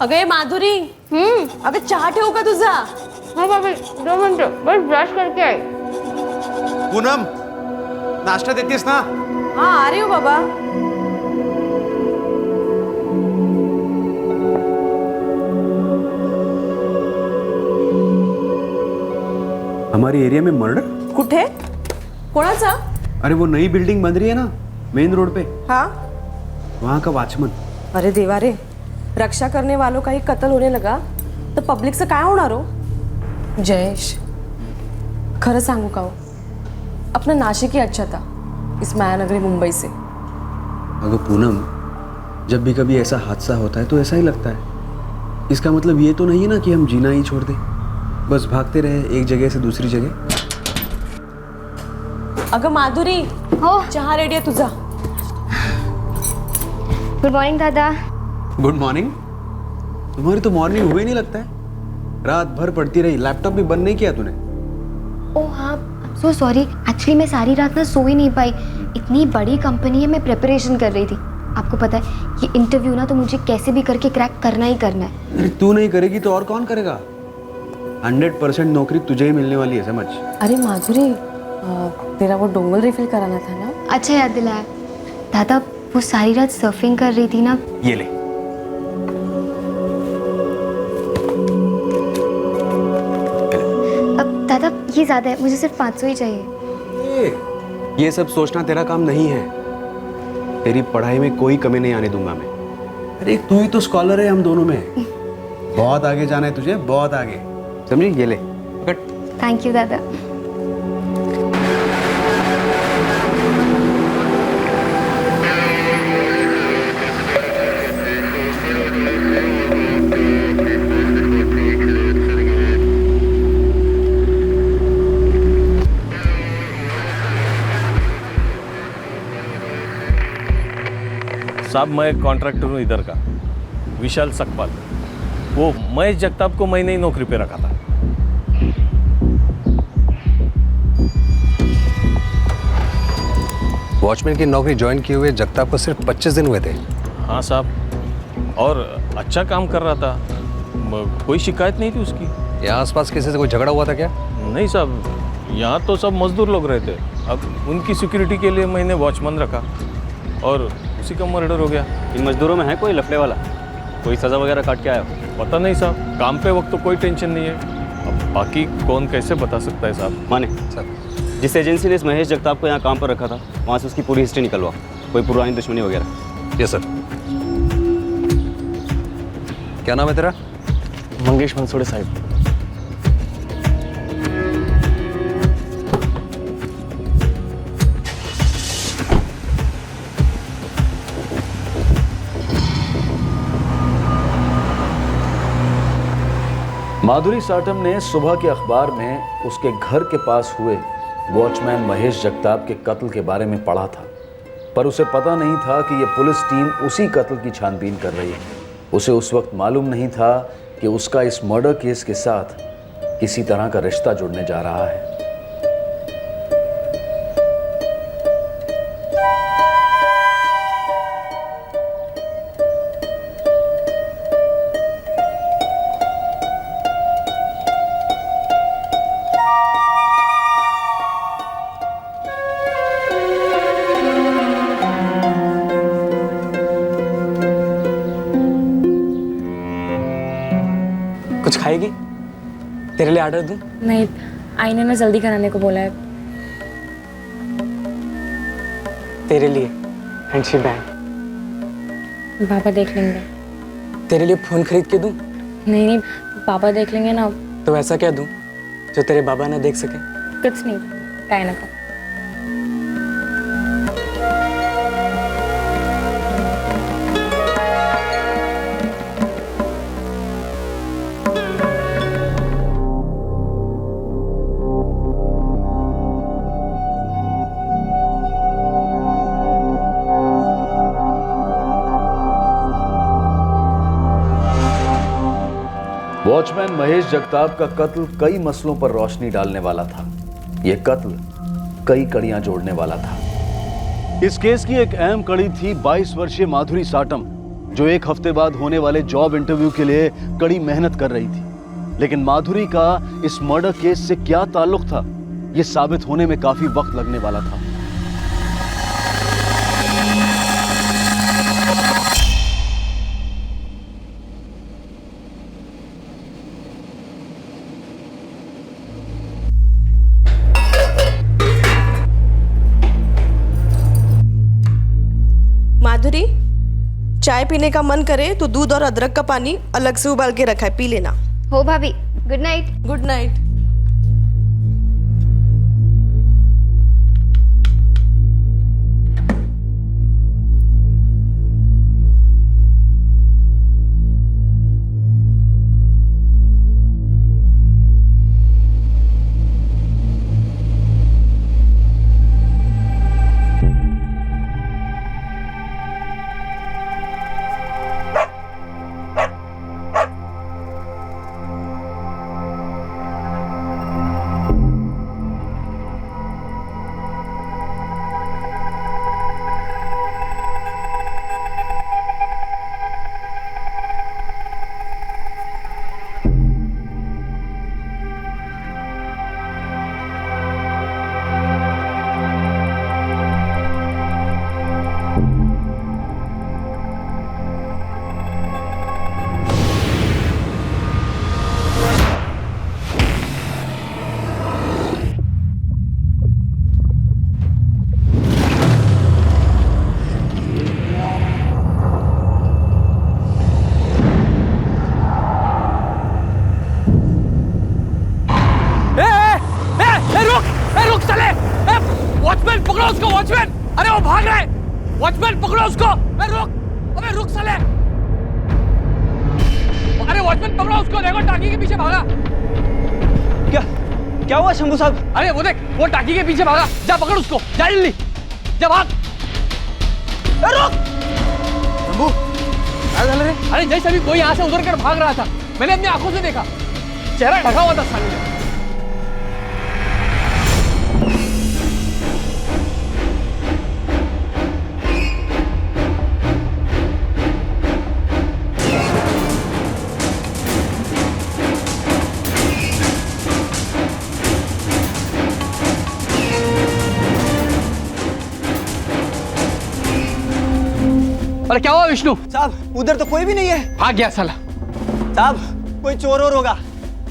अगं ये माधुरी, अगं चहा ठेवू का तुझा? हाँ बाबा 2 मिनटं बस ब्रश करके आई। पूनम, नाश्ता देतीस ना? हाँ आ रही हूँ बाबा। हमारी एरिया में मर्डर? कुठे? कोणाचा? अरे वो नई बिल्डिंग बन रही है ना मेन रोड पे, हाँ। वहाँ का वॉचमैन। अरे देवा रे, रक्षा करने वालों का ही कत्ल होने लगा तो पब्लिक से काय होणार हो? जयेश, खरं सांगू का हो, अपना नाशिक ही अच्छा था इस मायानगरी मुंबई से। अगर पूनम, जब भी कभी ऐसा हादसा होता है तो ऐसा ही लगता है। इसका मतलब ये तो नहीं है ना कि हम जीना ही छोड़ दें, बस भागते रहे एक जगह से दूसरी जगह। अगं माधुरी, हो चहा रेडी आहे तुझा। गुड मॉर्निंग दादा। Good morning. तुम्हारी तो मॉर्निंग हुई नहीं लगता है, रात भर पढ़ती रही, लैपटॉप भी बंद नहीं किया तूने। ओह हाँ, सो सॉरी। एक्चुअली मैं सारी रात ना सो ही नहीं पाई। इतनी बड़ी कंपनी है, मैं प्रिपरेशन कर रही थी। आपको पता है ये इंटरव्यू ना तो मुझे कैसे भी करके क्रैक करना ही करना है। अरे तू नहीं करेगी तो और कौन करेगा? 100% नौकरी तुझे ही मिलने वाली है, समझ। अरे माधुरी, तेरा वो डोंगल रिफिल कराना था ना? अच्छा याद दिलाया। दादा वो सारी रात सर्फिंग कर रही थी ना। ये ले। अब दादा ये ज़्यादा है, मुझे सिर्फ 500 ही चाहिए। ये सब सोचना तेरा काम नहीं है। तेरी पढ़ाई में कोई कमी नहीं आने दूंगा मैं। अरे तू ही तो स्कॉलर है हम दोनों में। बहुत आगे जाना है तुझे, बहुत आगे, समझी? ये ले पकड़। थैंक यू दादा। साहब मैं एक कॉन्ट्रैक्टर हूँ इधर का, विशाल सकपाल। वो महेश जगताप को मैंने ही नौकरी पे रखा था। वॉचमैन की नौकरी ज्वाइन किए हुए जगताप को सिर्फ 25 दिन हुए थे। हाँ साहब, और अच्छा काम कर रहा था, कोई शिकायत नहीं थी उसकी। यहाँ आसपास किसी से कोई झगड़ा हुआ था क्या? नहीं साहब, यहाँ तो सब मजदूर लोग रहते। अब उनकी सिक्योरिटी के लिए मैंने वॉचमैन रखा और उसी का मर्डर हो गया। इन मजदूरों में है कोई लफड़े वाला? कोई सज़ा वगैरह काट के आया हो? पता नहीं साहब, काम पे वक्त तो कोई टेंशन नहीं है। अब बाकी कौन कैसे बता सकता है साहब। माने सर, जिस एजेंसी ने इस महेश जगताप को यहाँ काम पर रखा था, वहाँ से उसकी पूरी हिस्ट्री निकलवा, कोई पुरानी दुश्मनी वगैरह। Yes sir. क्या नाम है तेरा? मंगेश मंसूड़े साहब। माधुरी साटम ने सुबह के अखबार में उसके घर के पास हुए वॉचमैन महेश जगताप के कत्ल के बारे में पढ़ा था, पर उसे पता नहीं था कि यह पुलिस टीम उसी कत्ल की छानबीन कर रही है। उसे उस वक्त मालूम नहीं था कि उसका इस मर्डर केस के साथ किसी तरह का रिश्ता जुड़ने जा रहा है। कुछ खाएगी? तेरे लिए ऑर्डर दूं? नहीं, आईने ने जल्दी कराने को बोला है। तेरे लिए फ्रेंडशिप बैंड। पापा देख लेंगे। तेरे लिए फोन खरीद के दूं? नहीं नहीं, पापा देख लेंगे ना। तो ऐसा क्या दूं जो तेरे बाबा ना देख सके? कुछ नहीं, काय ना का। वॉचमैन महेश जगताप का कत्ल कई मसलों पर रोशनी डालने वाला था। यह कत्ल कई कड़ियां जोड़ने वाला था। इस केस की एक अहम कड़ी थी 22 वर्षीय माधुरी साटम, जो 1 हफ्ते बाद होने वाले जॉब इंटरव्यू के लिए कड़ी मेहनत कर रही थी। लेकिन माधुरी का इस मर्डर केस से क्या ताल्लुक था, यह साबित होने में काफी वक्त लगने वाला था। माधुरी, चाय पीने का मन करे तो दूध और अदरक का पानी अलग से उबाल के रखा है, पी लेना। हो भाभी, good night. Good night. Watchman पकड़ो उसको, वॉचमैन! अरे वो भाग रहा है! वॉचमैन पकड़ो उसको! रुक! अबे रुक साले! अरे वॉचमैन पकड़ो उसको, देखो टाकी के पीछे भागा। क्या हुआ शंभू साहब? अरे वो देख, वो टाकी के पीछे भागा। जा पकड़ उसको, जा जल्दी, जा भाग। रुक! शंभू, क्या चल रहा है? अरे जैसे अभी कोई यहाँ से उधर कर भाग रहा था, मैंने अपनी आंखों से देखा, चेहरा ढका हुआ था साले ने। अरे क्या हुआ विष्णु? साहब उधर तो कोई भी नहीं है। भाग गया साला। साहब कोई चोर और होगा,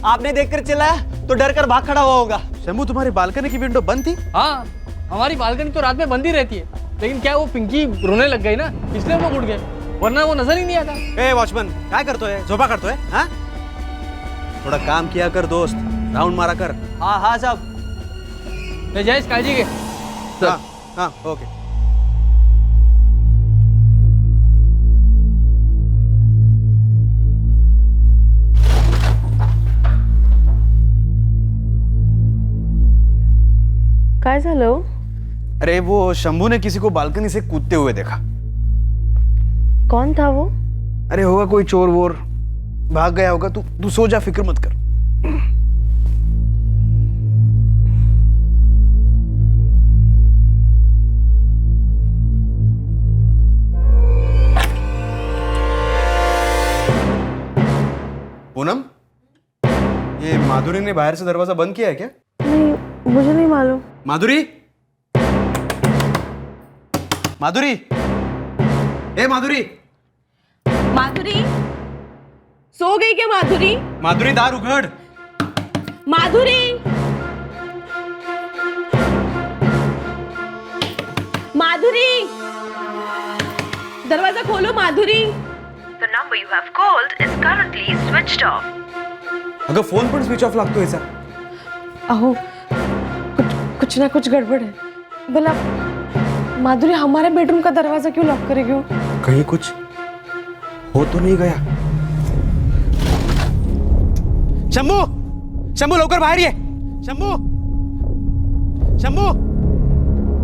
आपने देखकर चिल्लाया तो डर कर भाग खड़ा हुआ होगा। शंभू, तुम्हारी बालकनी की विंडो बंद थी? हाँ, हमारी बालकनी तो रात में बंद ही रहती है, लेकिन क्या वो पिंकी रोने लग गई ना, इसलिए वो उठ गए, वरना वो नजर ही नहीं आता। ए वॉचमैन, क्या करतो है? झोपा करतो है? हाँ? थोड़ा काम किया कर दोस्त, राउंड मारा कर। हाँ हाँ साहब। जयेश काळजी घे। हाँ हाँ, ओके। काय झालं? अरे वो शंभू ने किसी को बालकनी से कूदते हुए देखा। कौन था वो? अरे होगा कोई चोर वोर, भाग गया होगा। तू सो जा, फिक्र मत कर। पूनम, ये माधुरी ने बाहर से दरवाजा बंद किया है क्या? नहीं, मुझे नहीं मालूम। माधुरी, माधुरी, ए माधुरी, माधुरी, सो गई क्या माधुरी? माधुरी दार उघड। माधुरी, माधुरी, दरवाजा खोलो माधुरी। The number you have called is currently switched off. अगं फोन पण स्विच ऑफ लागतो याचा। अहो, कुछ ना कुछ गड़बड़ है। भला माधुरी हमारे बेडरूम का दरवाजा क्यों लॉक करेगी? वो कहीं कुछ हो तो नहीं गया? शंभू, शंभू लवकर बाहेर ये। शंभू, शंभू,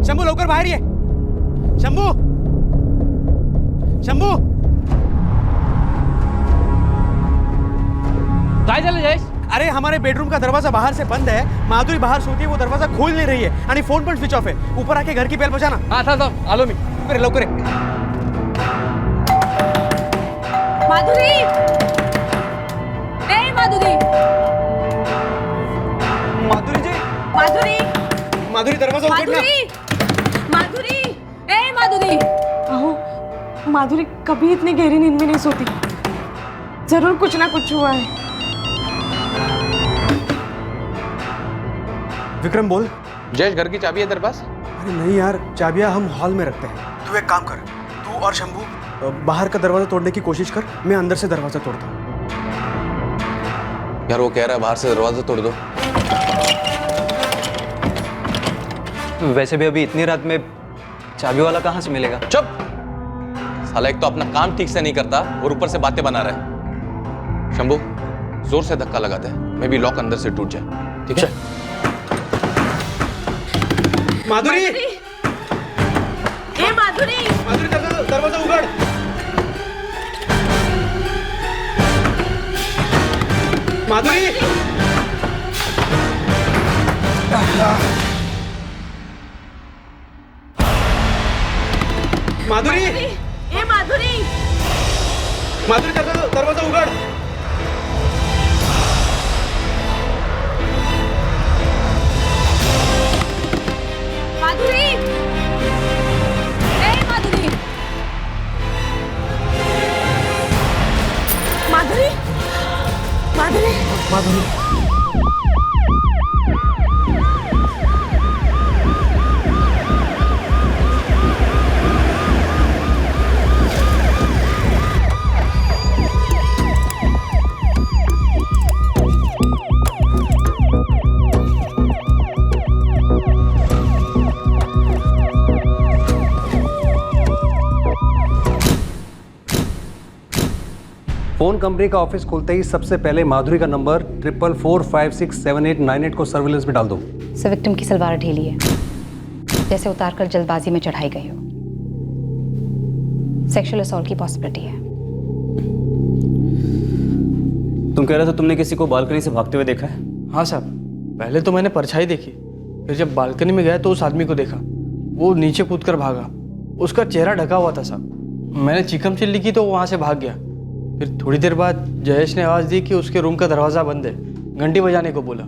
शंभू लवकर बाहेर ये। शंभू, शंभू, काय झालं जयेश? अरे हमारे बेडरूम का दरवाजा बाहर से बंद है, माधुरी बाहर सोती है, वो दरवाजा खोल नहीं रही है आणि फोन पण स्विच ऑफ है। ऊपर आके घर की बेल बजाना। हाँ था, आलो मी। लवकर ये, लवकर ये। माधुरी, ए माधुरी, माधुरी जी, माधुरी, माधुरी दरवाजा उघड ना. माधुरी, माधुरी, ए माधुरी. अहो माधुरी कभी इतनी गहरी नींद में नहीं सोती. जरूर कुछ ना कुछ हुआ है. विक्रम बोल. जयेश, घर की चाबी है तेरे पास? अरे नहीं यार, चाबियां हम हॉल में रखते हैं. तू एक काम कर, तू और शंभू बाहर का दरवाजा तोड़ने की कोशिश कर, मैं अंदर से दरवाजा तोड़ता हूँ. यार वो कह रहा है बाहर से दरवाजा तोड़ दो. वैसे भी अभी इतनी रात में चाबी वाला कहाँ से मिलेगा? चुप साला, एक तो अपना काम ठीक से नहीं करता और ऊपर से बातें बना रहा है. शंभू जोर से धक्का लगाते हैं, मे बी लॉक अंदर से टूट जाए. ठीक है? माधुरी, ए माधुरी, माधुरी दरवाजा उघड. माधुरी, माधुरी, ए माधुरी, माधुरी दरवाजा उघड. माधुरी, ए माधुरी, माधुरी, माधुरी, माधुरी, फोन कंपनी का ऑफिस खुलते ही सबसे पहले माधुरी का नंबर 44567898 को सर्विलेंस में डाल दो. सर विक्टिम की सलवार ढीली है, जैसे उतारकर जल्दबाजी में चढ़ाई गई हो. सेक्सुअल असॉल्ट की पॉसिबिलिटी है. तुम कह रहे थे तुमने किसी को बालकनी से भागते हुए देखा है? हाँ साहब, पहले तो मैंने परछाई देखी, फिर जब बालकनी में गया तो उस आदमी को देखा. वो नीचे कूदकर भागा, उसका चेहरा ढका हुआ था साहब. मैंने चीखम चिल्ली की तो वो वहाँ से भाग गया. फिर थोड़ी देर बाद जयेश ने आवाज़ दी कि उसके रूम का दरवाज़ा बंद है, घंटी बजाने को बोला.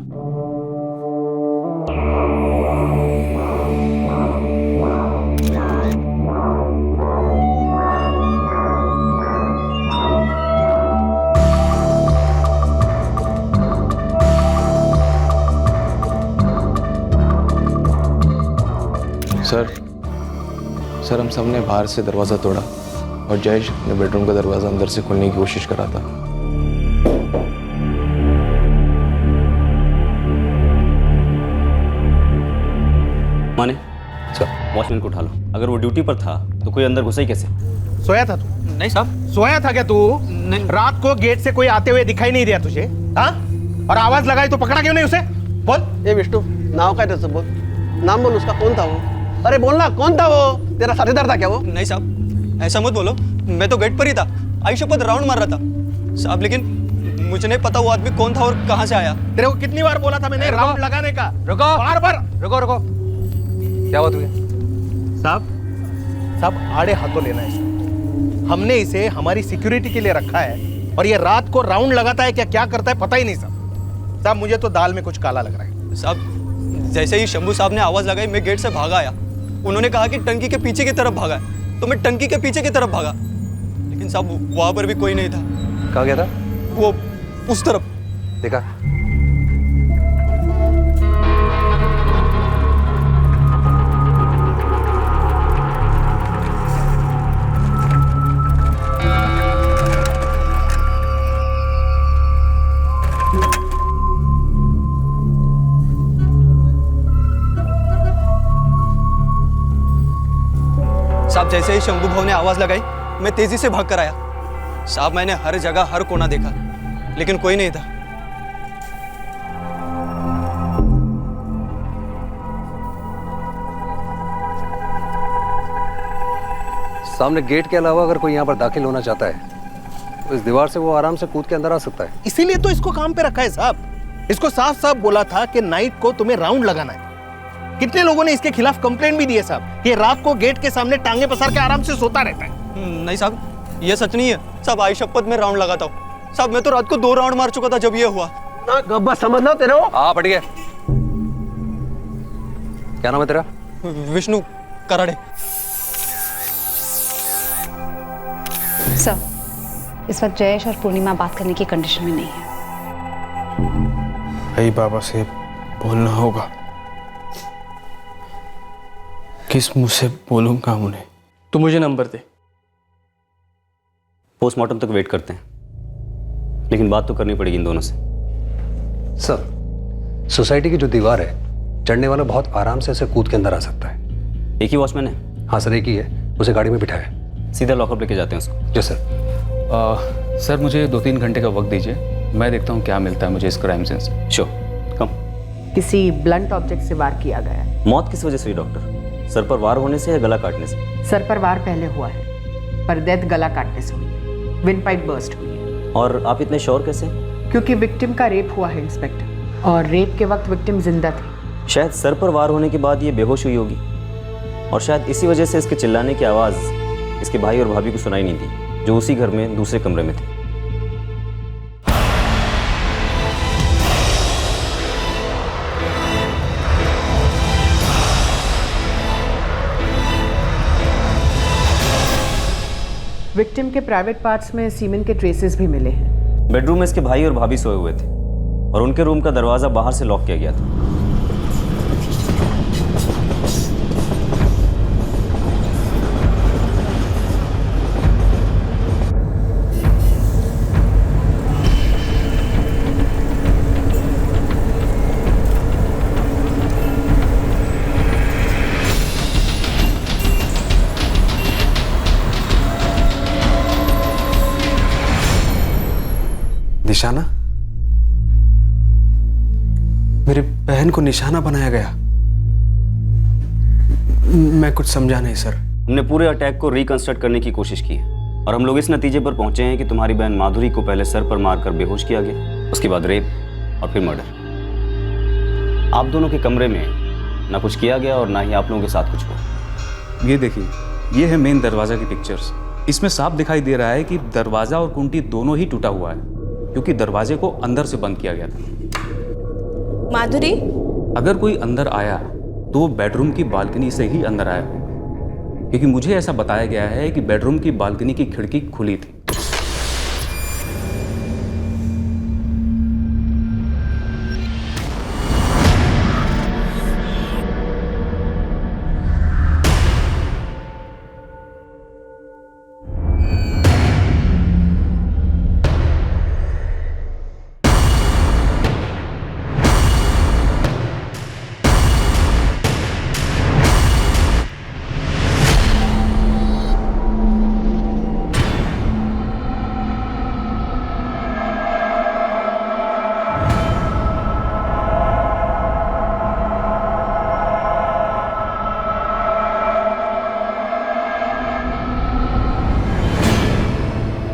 सर हम सबने बाहर से दरवाज़ा तोड़ा और जयेश ने बेडरूम का दरवाज़ा अंदर से खोलने की कोशिश करा था. माने वॉचमैन को उठा लो. अगर वो ड्यूटी पर था तो कोई अंदर घुसा ही कैसे? सोया था तू? नहीं साहब. सोया था क्या तू? नहीं. रात को गेट से कोई आते हुए दिखाई नहीं दिया तुझे? हाँ? और आवाज लगाई तो पकड़ा क्यों नहीं उसे? बोल. ये विष्णु, नाव का तेरे बोल, नाम बोल उसका. कौन था वो? अरे बोलना, कौन था वो? तेरा साथीदार था क्या वो? नहीं साहब, ऐसा मत बोलो. मैं तो गेट पर ही था, आई शपथ राउंड मार रहा था साहब. लेकिन मुझे नहीं पता वो आदमी कौन था और कहाँ से आया. तेरे को कितनी बार बोला था मैंने राउंड लगाने का? रुको, बार बार. रुको. क्या हुआ तुझे? साहब आड़े हाथों लेना है इसको. हमने इसे हमारी सिक्योरिटी के लिए रखा है और ये रात को राउंड लगाता है क्या करता है पता ही नहीं साहब. मुझे तो दाल में कुछ काला लग रहा है साहब. जैसे ही शंभू साहब ने आवाज लगाई मैं गेट से भागा आया. उन्होंने कहा कि टंकी के पीछे की तरफ भागा है, तो मैं टंकी के पीछे की तरफ भागा. लेकिन साहब वहां पर भी कोई नहीं था. कहाँ गया था वो? उस तरफ. देखा? साहब जैसे ही शंभू भाव ने आवाज लगाई मैं तेजी से भाग कर आया. साहब मैंने हर जगह हर कोना देखा, लेकिन कोई नहीं था. सामने गेट के अलावा अगर कोई यहाँ पर दाखिल होना चाहता है तो इस दीवार से वो आराम से कूद के अंदर आ सकता है. इसीलिए तो इसको काम पे रखा है साहब. इसको साफ साफ बोला था कि नाइट को तुम्हें राउंड लगाना है. कितने लोगों ने इसके खिलाफ कंप्लेंट भी दी है साहब कि रात को गेट के सामने टांगे पसार के आराम से सोता रहता है. नहीं साहब, ये सच नहीं है साहब, आई शपथ में राउंड लगाता हूँ साहब। मैं तो रात को 2 राउंड मार चुका था जब ये हुआ। ना गब्बा समझना तेरे को। हाँ पट गया। क्या नाम है तेरा? विष्णु कराड़े। सर, इस वक्त जयेश और पूर्णिमा बात करने की कंडीशन में नहीं है। भाई बाबा से बोलना होगा। किस मुंह से बोलूंगा उन्हें? तू मुझे नंबर दे। पोस्टमार्टम तक वेट करते हैं, लेकिन बात तो करनी पड़ेगी इन दोनों से। सर, सोसाइटी की जो दीवार है, चढ़ने वाला बहुत आराम से ऐसे कूद के अंदर आ सकता है। एक ही वॉचमैन है? हाँ सर, एक ही है। उसे गाड़ी में बिठाया। सीधा लॉकअप लेके जाते हैं उसको। जी सर। सर मुझे 2-3 घंटे का वक्त दीजिए, मैं देखता हूँ क्या मिलता है मुझे इस क्राइम सीन से। श्योर, कम। किसी ब्लंट ऑब्जेक्ट से वार किया गया है। मौत किस वजह से हुई डॉक्टर? सर पर वार होने से या गला काटने से? सर पर वार पहले हुआ है, पर डेथ गला काटने से हुई है। विंड पाइप बर्स्ट हुई है। और आप इतने श्योर कैसे? क्योंकि विक्टिम का रेप हुआ है इंस्पेक्टर, और रेप के वक्त विक्टिम जिंदा थी। शायद सर पर वार होने के बाद ये बेहोश हुई होगी, और शायद इसी वजह से इसके चिल्लाने की आवाज़ इसके भाई और भाभी को सुनाई नहीं दी, जो उसी घर में दूसरे कमरे में थे। विक्टिम के प्राइवेट पार्ट्स में सीमेन के ट्रेसेस भी मिले हैं। बेडरूम में इसके भाई और भाभी सोए हुए थे, और उनके रूम का दरवाज़ा बाहर से लॉक किया गया था। निशाना? मेरी बहन को निशाना बनाया गया? मैं कुछ समझा नहीं सर। हमने पूरे अटैक को रिकंस्ट्रक्ट करने की कोशिश की है, और हम लोग इस नतीजे पर पहुंचे हैं कि तुम्हारी बहन माधुरी को पहले सर पर मारकर बेहोश किया गया, उसके बाद रेप और फिर मर्डर। आप दोनों के कमरे में ना कुछ किया गया और ना ही आप लोगों के साथ कुछ हुआ। ये देखिए, ये है मेन दरवाजा की पिक्चर्स। इसमें साफ दिखाई दे रहा है कि दरवाजा और कुंडी दोनों ही टूटा हुआ है, क्योंकि दरवाजे को अंदर से बंद किया गया था। माधुरी? अगर कोई अंदर आया तो वो बेडरूम की बालकनी से ही अंदर आया, क्योंकि मुझे ऐसा बताया गया है कि बेडरूम की बालकनी की खिड़की खुली थी।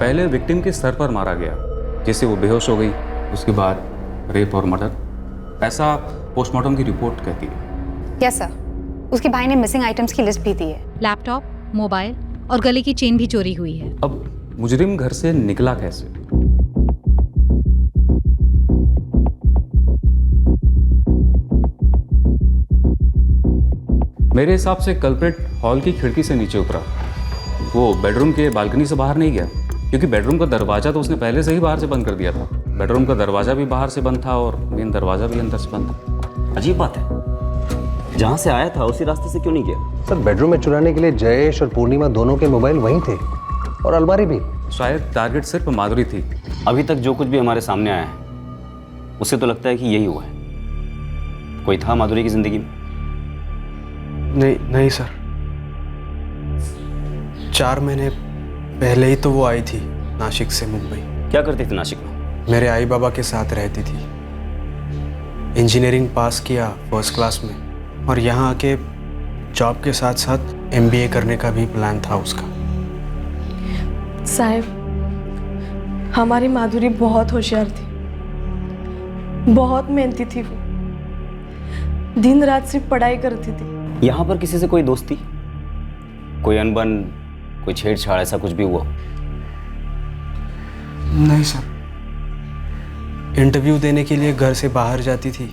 पहले विक्टिम के सर पर मारा गया, जिससे वो बेहोश हो गई। उसके बाद रेप और मर्डर, ऐसा पोस्टमार्टम की रिपोर्ट कहती है। यस सर, उसके भाई ने मिसिंग आइटम्स की लिस्ट भी दी है। लैपटॉप, मोबाइल और गले की चेन भी चोरी हुई है। अब मुजरिम घर से निकला कैसे? मेरे हिसाब से कल्प्रिट हॉल की खिड़की से नीचे उतरा, वो बेडरूम के बालकनी से बाहर नहीं गया, क्योंकि बेडरूम का दरवाजा तो उसने पहले से ही बाहर से बंद कर दिया था। बेडरूम का दरवाजा भी बाहर से बंद था और मेन दरवाजा भी अंदर से बंद था। अजीब बात है, जहाँ से आया था उसी रास्ते से क्यों नहीं गया? सर, बेडरूम में चुराने के लिए जयेश और पूर्णिमा दोनों के मोबाइल वहीं थे, और अलमारी भी। शायद टारगेट सिर्फ माधुरी थी। अभी तक जो कुछ भी हमारे सामने आया है, उससे तो लगता है कि यही हुआ है। कोई था माधुरी की जिंदगी में? नहीं सर, 4 महीने पहले ही तो वो आई थी नासिक से मुंबई। क्या करती थी नासिक में? मेरे आई बाबा के साथ रहती थी। इंजीनियरिंग पास किया फर्स्ट क्लास में, और यहाँ आके जॉब के साथ साथ MBA करने का भी प्लान था उसका। साहब, हमारी माधुरी बहुत होशियार थी, बहुत मेहनती थी। वो दिन रात सिर्फ पढ़ाई करती थी। यहाँ पर किसी से कोई दोस्ती, कोई अनबन, कोई छेड़छाड़, ऐसा कुछ भी हुआ? नहीं सर, इंटरव्यू देने के लिए घर से बाहर जाती थी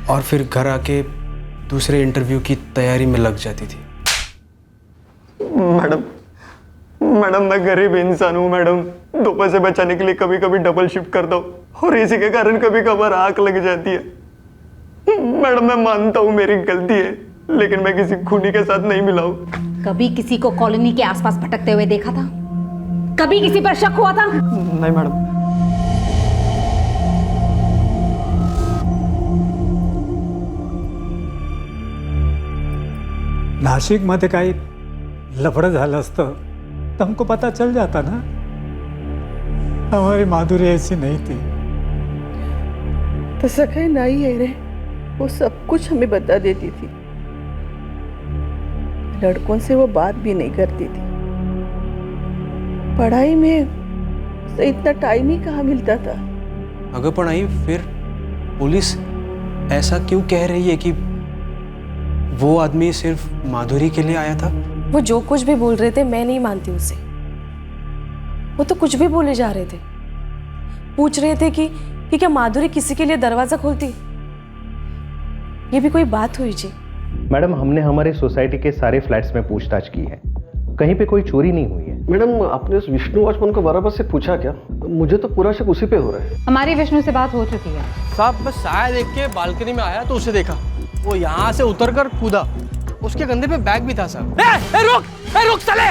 और फिर घर आके दूसरे इंटरव्यू की तैयारी में लग जाती थी। मैडम मैं गरीब इंसान हूँ मैडम, 2 पैसे बचाने के लिए कभी कभी डबल शिफ्ट करता हूँ और इसी के कारण कभी कभार आँख लग जाती है। मैडम मैं मानता हूँ मेरी गलती है, लेकिन मैं किसी खूनी के साथ नहीं मिला हूँ। कभी किसी को कॉलोनी के आसपास भटकते हुए देखा था? कभी किसी पर शक हुआ था? नहीं मैडम। नाशिकमध्ये काही लफडं झालं असतं तर हमको पता चल जाता ना। हमारी माधुरी ऐसी नहीं थी। तसं काही नाही आहे रे, वो सब कुछ हमें बता देती थी। लड़कों से वो बात भी नहीं करती थी। पढ़ाई में उसे इतना टाइम ही कहाँ मिलता था। अगर पण आई, फिर पुलिस ऐसा क्यों कह रही है कि वो आदमी सिर्फ माधुरी के लिए आया था? वो जो कुछ भी बोल रहे थे मैं नहीं मानती उसे। वो तो कुछ भी बोले जा रहे थे। पूछ रहे थे कि क्या माधुरी किसी के लिए दरवाजा खोलती? ये भी कोई बात हुई जी? मैडम हमने हमारे सोसाइटी के सारे फ्लैट्स में पूछताछ की है, कहीं पे कोई चोरी नहीं हुई है। मैडम आपने उस विष्णु वॉचमैन को बराबर से पूछा क्या? मुझे तो पूरा शक उसी पे हो रहा है। हमारी विष्णु से बात हो चुकी है साहब, बस साया देख के बालकनी में आया तो उसे देखा, वो यहाँ से उतरकर कूदा, उसके कंधे पे बैग भी था सर। रुक साले!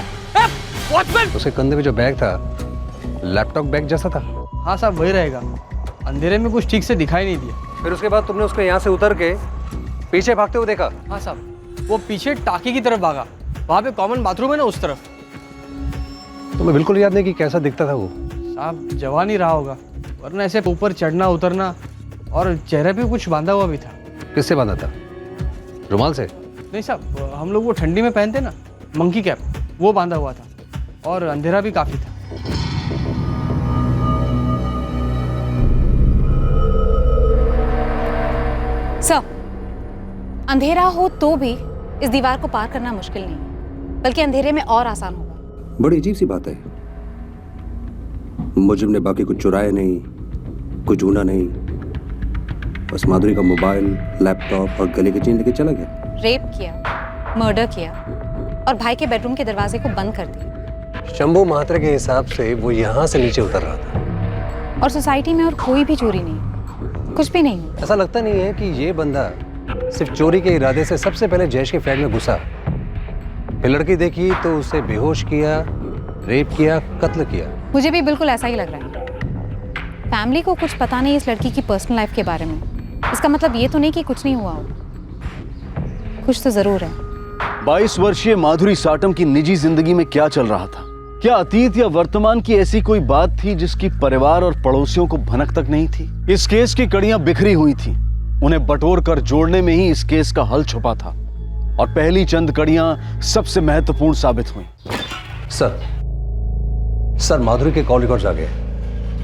वॉचमैन! उसके कंधे पे जो बैग था लैपटॉप बैग जैसा था। हाँ साहब वही रहेगा, अंधेरे में कुछ ठीक से दिखाई नहीं दिया। फिर उसके बाद तुमने उसको यहाँ से उतर के पीछे भागते हुए देखा? हाँ साहब, वो पीछे टाकी की तरफ भागा, वहाँ पे कॉमन बाथरूम है ना उस तरफ। तुम्हें बिल्कुल याद नहीं कि कैसा दिखता था वो? साहब जवान ही रहा होगा, वरना ऐसे ऊपर चढ़ना उतरना, और चेहरे पे कुछ बांधा हुआ भी था। किससे बांधा था? रुमाल से? नहीं साहब, हम लोग वो ठंडी में पहनते ना मंकी कैप, वो बांधा हुआ था, और अंधेरा भी काफी था। सर, अंधेरा हो तो भी इस दीवार को पार करना मुश्किल नहीं, बल्कि अंधेरे में और आसान होगा। बड़ी अजीब सी बात है। मुजिब ने बाकी कुछ चुराया नहीं, कुछ ढूंढा नहीं, बस माधुरी का मोबाइल, लैपटॉप और गले की चेन लेके चला गया। रेप किया, मर्डर किया और भाई के बेडरूम के दरवाजे को बंद कर दिया। शंभू महात्रे के हिसाब से वो यहाँ से नीचे उतर रहा था और सोसाइटी में और कोई भी चोरी नहीं, कुछ भी नहीं। ऐसा लगता नहीं है कि ये बंदा सिर्फ चोरी के इरादे से सबसे पहले जयेश के फ्लैट में घुसा, फिर लड़की देखी तो उसे बेहोश किया, रेप किया, कत्ल किया। मुझे भी बिल्कुल ऐसा ही लग रहा है। फैमिली को कुछ पता नहीं इस लड़की की पर्सनल लाइफ के बारे में। इसका मतलब ये तो नहीं कि कुछ नहीं हुआ हो, कुछ तो जरूर है। 22 वर्षीय माधुरी साटम की निजी जिंदगी में क्या चल रहा था? क्या अतीत या वर्तमान की ऐसी कोई बात थी जिसकी परिवार और पड़ोसियों को भनक तक नहीं थी? इस केस की कड़ियां बिखरी हुई थी, उन्हें बटोर कर जोड़ने में ही इस केस का हल छुपा था, और पहली चंद कड़ियां सबसे महत्वपूर्ण साबित हुई। सर माधुरी के कॉल रिकॉर्ड्स आ गए।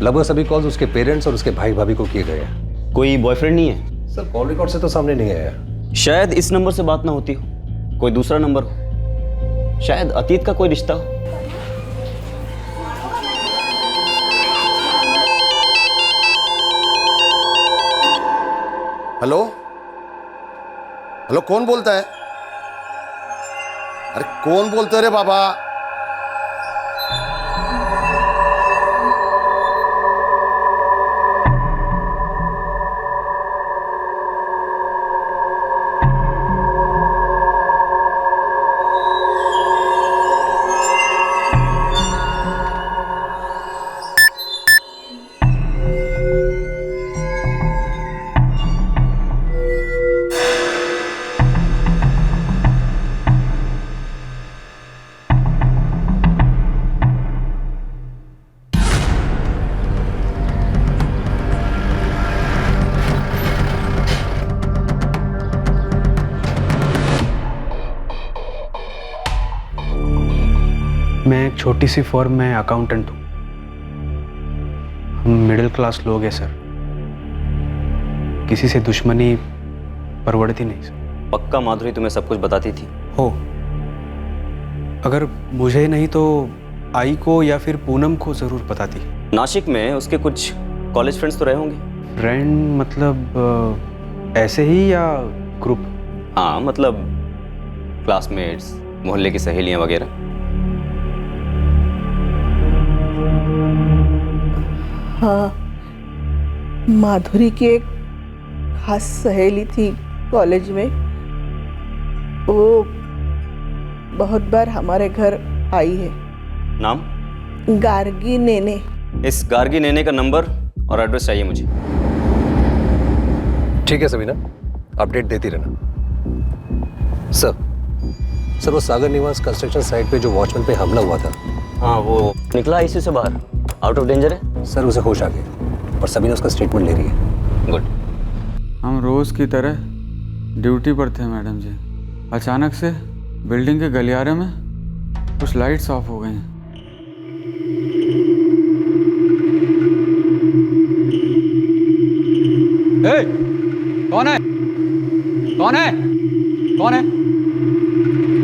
लगभग सभी कॉल्स उसके पेरेंट्स और उसके भाई भाभी को किए गए हैं। कोई बॉयफ्रेंड नहीं है? सर कॉल रिकॉर्ड से तो सामने नहीं आया। शायद इस नंबर से बात ना होती हो, कोई दूसरा नंबर हो, शायद अतीत का कोई रिश्ता हो। हेलो हेलो, कौन बोलता है? अरे कौन बोलता है रे बाबा? मैं एक छोटी सी फर्म में अकाउंटेंट हूँ। हम मिडिल क्लास लोग हैं सर, किसी से दुश्मनी परवड़ती नहीं सर। पक्का माधुरी तुम्हें सब कुछ बताती थी? हो, अगर मुझे नहीं तो आई को या फिर पूनम को ज़रूर बताती। नासिक में उसके कुछ कॉलेज फ्रेंड्स तो रहे होंगे। फ्रेंड मतलब ऐसे ही या ग्रुप? हाँ मतलब क्लासमेट्स, मोहल्ले की सहेलियां वगैरह। हाँ, माधुरी की एक खास सहेली थी कॉलेज में। वो बहुत बार हमारे घर आई है। नाम? गार्गी नेने। इस गार्गी नेने का नंबर और एड्रेस चाहिए मुझे। ठीक है सबीना, अपडेट देती रहना। सर वो सागर निवास कंस्ट्रक्शन साइट पे जो वॉचमैन पे हमला हुआ था, हाँ वो निकला आईसीयू से बाहर, आउट ऑफ डेंजर है? सर उसे होश आ गया और सबीना उसका स्टेटमेंट ले रही है। गुड। हम रोज़ की तरह ड्यूटी पर थे मैडम जी। अचानक से बिल्डिंग के गलियारे में कुछ लाइट्स ऑफ हो गई हैं। कौन है? कौन है? कौन है?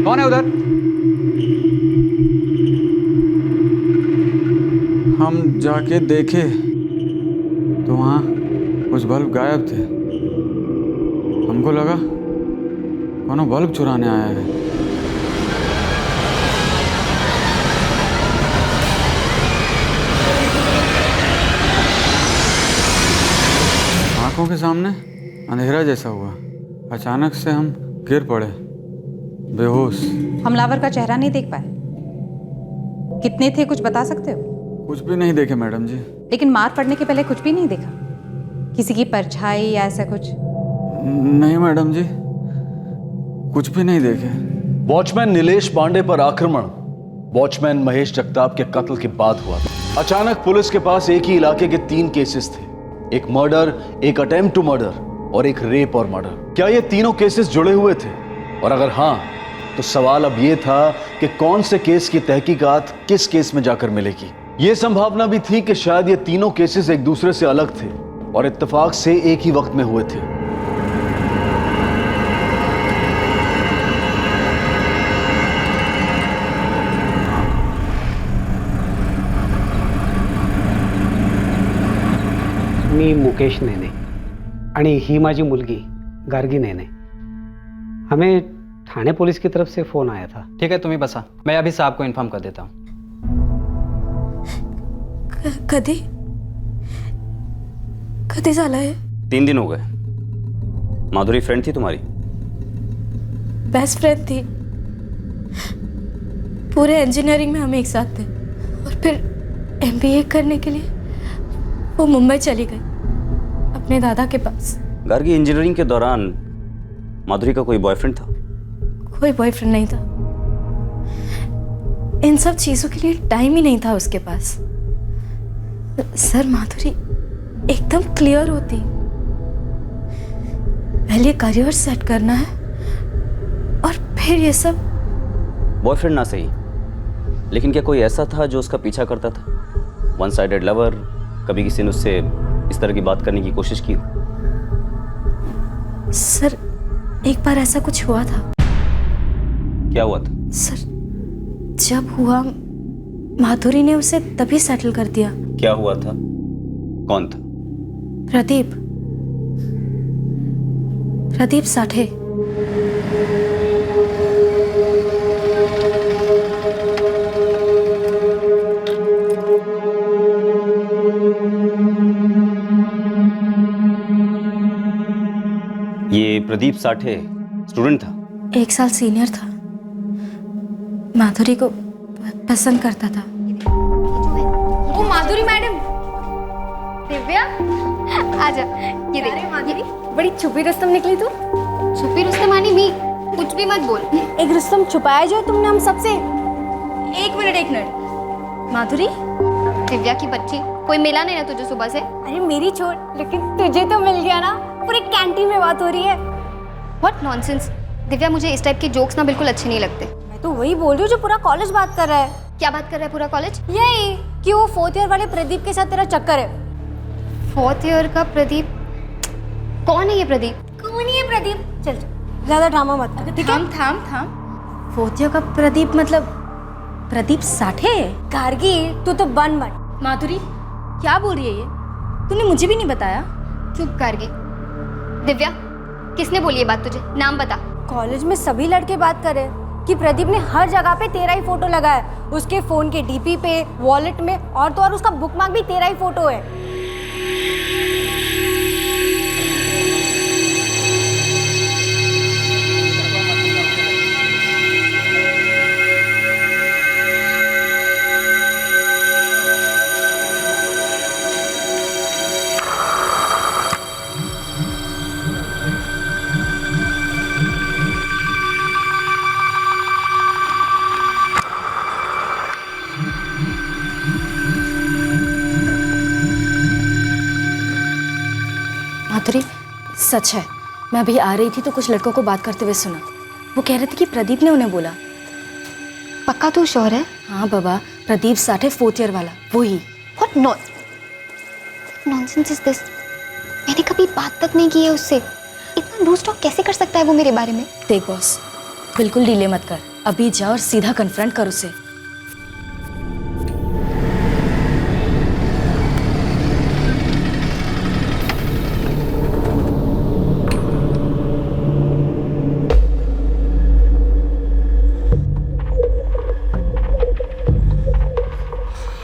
कौन है उधर? हम जाके देखे तो वहाँ कुछ बल्ब गायब थे। हमको लगा कौनो बल्ब चुराने आया है। आंखों के सामने अंधेरा जैसा हुआ। अचानक से हम गिर पड़े बेहोश। हमलावर का चेहरा नहीं देख पाए? कितने थे कुछ बता सकते हो? कुछ भी नहीं देखे मैडम जी। लेकिन मार पड़ने के पहले कुछ भी नहीं देखा? किसी की परछाई या ऐसा कुछ? नहीं मैडम जी, कुछ भी नहीं देखे। वॉचमैन नीलेश पांडे पर आक्रमण वॉचमैन महेश जगताप के कत्ल के बाद हुआ। अचानक पुलिस के पास एक ही इलाके के 3 केसेस थे, एक मर्डर, एक अटेम्प्ट टू मर्डर और एक रेप और मर्डर। क्या ये तीनों केसेस जुड़े हुए थे? और अगर हाँ, तो सवाल अब ये था कि कौन से केस की तहकीकात किस केस में जाकर मिलेगी। ये संभावना भी थी कि शायद ये तीनों केसेस एक दूसरे से अलग थे और इत्तेफाक से एक ही वक्त में हुए थे। मी मुकेश नेने आणि ही माझी मुलगी गार्गी नेने। हमें थाने पुलिस की तरफ से फ़ोन आया था। ठीक है, तुम्हें बसा, मैं अभी साहब को इन्फॉर्म कर देता हूँ। कधी कधी झालं है? 3 दिन हो गए। माधुरी फ्रेंड थी तुम्हारी? बेस्ट फ्रेंड थी। पूरे इंजीनियरिंग में हम एक साथ थे और फिर एमबीए करने के लिए वो मुंबई चली गई अपने दादा के पास। गार्गी, इंजीनियरिंग के दौरान माधुरी का कोई बॉयफ्रेंड था? कोई बॉयफ्रेंड नहीं था। इन सब चीजों के लिए टाइम ही नहीं था उसके पास। सर, माधुरी एकदम क्लियर होती। पहले करियर सेट करना है और फिर ये सब। बॉयफ्रेंड ना सही, लेकिन क्या कोई ऐसा था जो उसका पीछा करता था? One sided lover? कभी किसी ने उससे इस तरह की बात करने की कोशिश की? सर, एक बार ऐसा कुछ हुआ था। क्या हुआ था? सर, जब हुआ माधुरी ने उसे तभी सेटल कर दिया। क्या हुआ था? कौन था? प्रदीप साठे। ये प्रदीप साठे स्टूडेंट था? 1 साल सीनियर था। माधुरी को पसंद करता था। वो माधुरी मैडम। दिव्या, आजा। ये देख माधुरी, बड़ी छुपी रुस्तम निकली तू। छुपी रुस्तम आनी मी, कुछ भी मत बोल। एक रुस्तम छुपाया जो तुमने हम सबसे। एक मिनट। माधुरी, दिव्या की बच्ची, कोई मिला नहीं ना तुझे सुबह से? अरे मेरी छोड़, लेकिन तुझे तो मिल गया ना। पूरे कैंटीन में बात हो रही है। What nonsense. दिव्या, मुझे इस टाइप के जोक्स ना बिल्कुल अच्छे नहीं लगते। मैं तो वही बोल रही हूँ जो पूरा कॉलेज बात कर रहा है। क्या बात कर रहा है पूरा कॉलेज? यही कि वो 4th ईयर वाले प्रदीप के साथ तेरा चक्कर है। 4th ईयर का प्रदीप? कौन है ये प्रदीप? कौन है ये प्रदीप? चल ज्यादा ड्रामा मत कर, ठीक है? थाम। 4th ईयर का प्रदीप मतलब प्रदीप साठे? गार्गी तू तो बन मत। माधुरी क्या बोल रही है ये? तूने मुझे भी नहीं बताया। चुप गार्गी। दिव्या किसने बोली ये बात तुझे? नाम बता। कॉलेज में सभी लड़के बात कर रहे हैं कि प्रदीप ने हर जगह पे तेरा ही फोटो लगाया है। उसके फोन के डीपी पे, वॉलेट में, और तो और उसका बुकमार्क भी तेरा ही फोटो है। माधुरी सच है, मैं अभी आ रही थी तो कुछ लड़कों को बात करते हुए सुना। वो कह रहे थे कि प्रदीप ने उन्हें बोला। पक्का तू श्योर है? हाँ बाबा, प्रदीप साठे 4th ईयर वाला, वो ही। What nonsense is this? मैंने कभी बात तक नहीं की है उससे। इतना लूज टॉक कैसे कर सकता है वो मेरे बारे में? देख बॉस, बिल्कुल डिले मत कर, अभी जा और सीधा कन्फ्रंट कर उसे।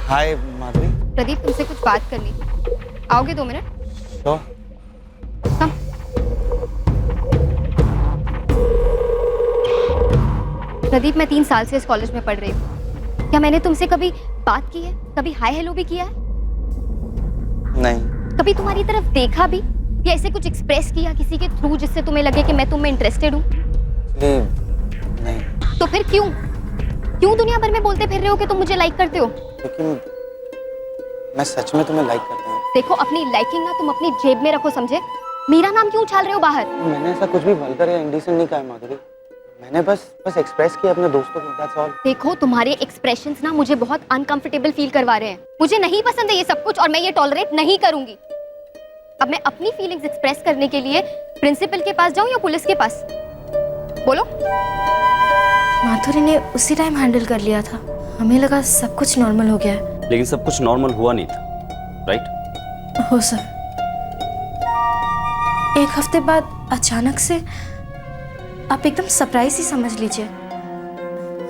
हाय माधुरी। प्रदीप तुमसे कुछ बात करनी, आओगे 2 मिनट? तो कम। प्रदीप मैं 3 साल से इस कॉलेज में पढ़ रही हूँ। क्या मैंने तुमसे कभी बात की है? कभी हाय हेलो भी किया है? नहीं। कभी तुम्हारी तरफ देखा भी या ऐसे कुछ एक्सप्रेस किया किसी के थ्रू जिससे तुम्हें लगे कि मैं तुम में इंटरेस्टेड हूँ? नहीं। तो फिर क्यों दुनिया भर में बोलते फिर रहे हो कि तुम मुझे लाइक करते हो? लेकिन मैं सच में तुम्हें लाइक करता हूँ। देखो अपनी लाइकिंग ना तुम अपनी जेब में रखो, समझे? मेरा नाम क्यों उछाल रहे हो बाहर? मैंने ऐसा कुछ भी वल्गर या इंडिसेंट नहीं कहा है माधुरी। मैंने बस एक्सप्रेस किया अपने दोस्तों को, दैट्स ऑल। देखो तुम्हारे एक्सप्रेशंस ना मुझे बहुत अनकंफर्टेबल फील करवा रहे हैं। मुझे नहीं पसंद है ये सब कुछ और मैं ये टॉलरेट नहीं करूंगी। अब मैं अपनी फीलिंग्स एक्सप्रेस करने के लिए प्रिंसिपल के पास जाऊं या पुलिस के पास? बोलो। माधुरी ने उसी टाइम हैंडल कर लिया था, हमें लगा सब कुछ नॉर्मल हो गया है। लेकिन सब कुछ नॉर्मल हुआ नहीं था, राइट? हो सर, 1 हफ्ते बाद अचानक से आप एकदम सरप्राइज ही समझ लीजिए।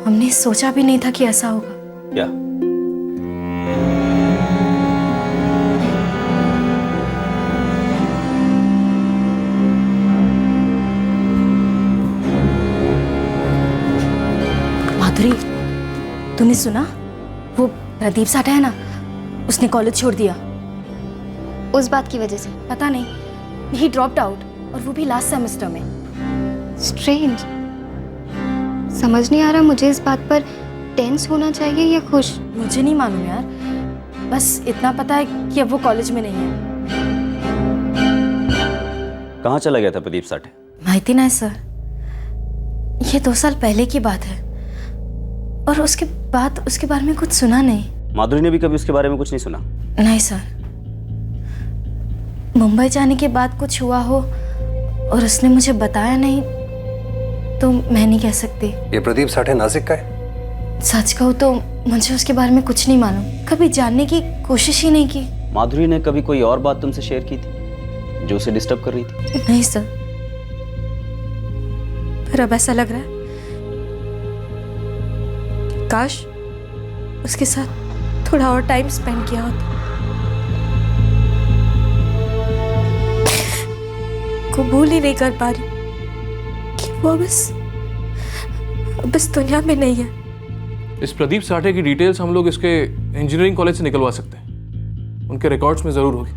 हमने सोचा भी नहीं था कि ऐसा होगा। क्या? माधुरी, तूने सुना? वो प्रदीप साठे है ना, उसने कॉलेज छोड़ दिया। उस बात की वजह से? पता नहीं, ही ड्रॉप्ड आउट, और वो भी लास्ट सेमेस्टर में। स्ट्रेंज। समझ नहीं आ रहा मुझे इस बात पर टेंस होना चाहिए या खुश। मुझे नहीं मालूम यार, बस इतना पता है कि अब वो कॉलेज में नहीं है। कहाँ चला गया था प्रदीप साठे? माहिती नहीं सर, ये 2 साल पहले की बात है, और उसके बाद उसके बारे में कुछ सुना नहीं। माधुरी ने भी कभी उसके बारे में कुछ नहीं सुना? नहीं सर, मुंबई जाने के बाद कुछ हुआ हो और उसने मुझे बताया नहीं तो मैं नहीं कह सकती। ये प्रदीप साठे नासिक का है? सच कहूँ तो मुझे उसके बारे में कुछ नहीं मालूम, कभी जानने की कोशिश ही नहीं की। माधुरी ने कभी कोई और बात तुमसे शेयर की थी जो उसे डिस्टर्ब कर रही थी? नहीं सर, पर अब ऐसा लग रहा है काश उसके साथ थोड़ा और टाइम स्पेंड किया होता। कबूल ही नहीं कर पा रही कि वो बस दुनिया में नहीं है। इस प्रदीप साठे की डिटेल्स हम लोग इसके इंजीनियरिंग कॉलेज से निकलवा सकते हैं, उनके रिकॉर्ड्स में जरूर होगी।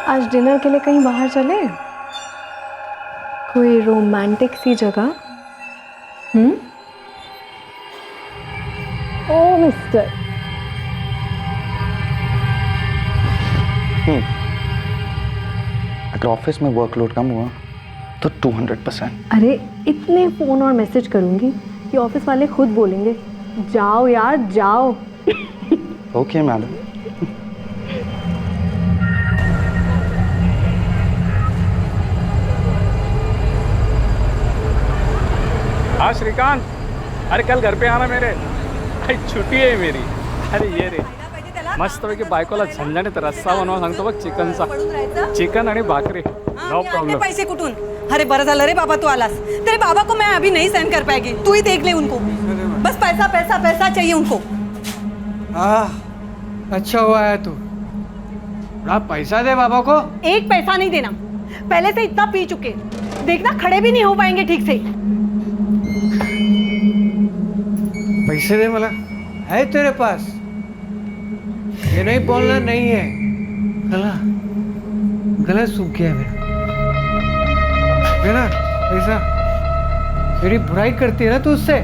आज डिनर के लिए कहीं बाहर चले, कोई रोमांटिक सी जगह? ओ मिस्टर, अगर ऑफिस में वर्कलोड कम हुआ तो 200%। अरे इतने फोन और मैसेज करूंगी कि ऑफिस वाले खुद बोलेंगे जाओ यार जाओ। Okay madam. हाँ श्रीकांत, अरे कल घर पे आना मेरे, अरे छुट्टी आहे मेरी. अरे ये रे मस्तपैकी बायकोला झणझणीत रस्सा बनवा सांगतो बघ चिकनचा. चिकन आणि भाकरी नो प्रॉब्लेम. पैसे कुठून? अरे बरं झालं रे बाबा तू आलास. तेरे बाबा को मैं अभी नहीं सहन कर पाएगी. तू ही देख ले उनको. बस पैसा पैसा पैसा चाहिए उनको. अच्छा हुआ है तू. थोड़ा पैसा दे बाबा को. एक पैसा नहीं देना. पहले से इतना पी चुके, देखना खड़े भी नहीं हो पाएंगे ठीक से. पैसे दे मला. है तेरे पास? ये नहीं बोलना नहीं है. गला सूख गया मेरा पैसा. मेरी बुराई करती है ना तू उससे.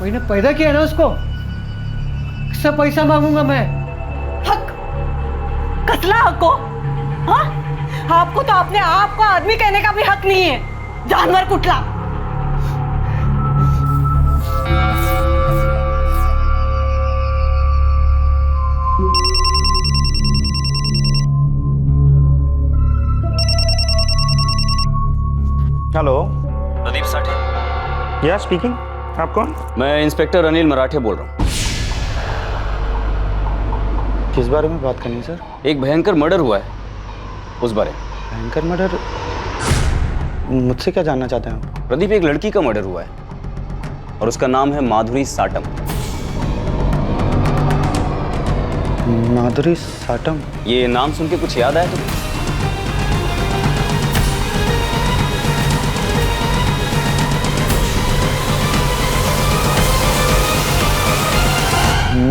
मैंने पैदा किया ना उसको. किससे पैसा मांगूंगा मैं? हक कसला हक को? हाँ आपको तो अपने आप को आदमी कहने का भी हक नहीं है. जानवर कुठला. हेलो, प्रदीप साठे. या स्पीकिंग. आप कौन? मैं इंस्पेक्टर अनिल मराठे बोल रहा हूँ. किस बारे में बात करनी सर? एक भयंकर मर्डर हुआ है, उस बारे में. भयंकर मर्डर? मुझसे क्या जानना चाहते हैं आप? प्रदीप, एक लड़की का मर्डर हुआ है और उसका नाम है माधुरी साटम. माधुरी साटम? ये नाम सुन के कुछ याद आया तुम्हें?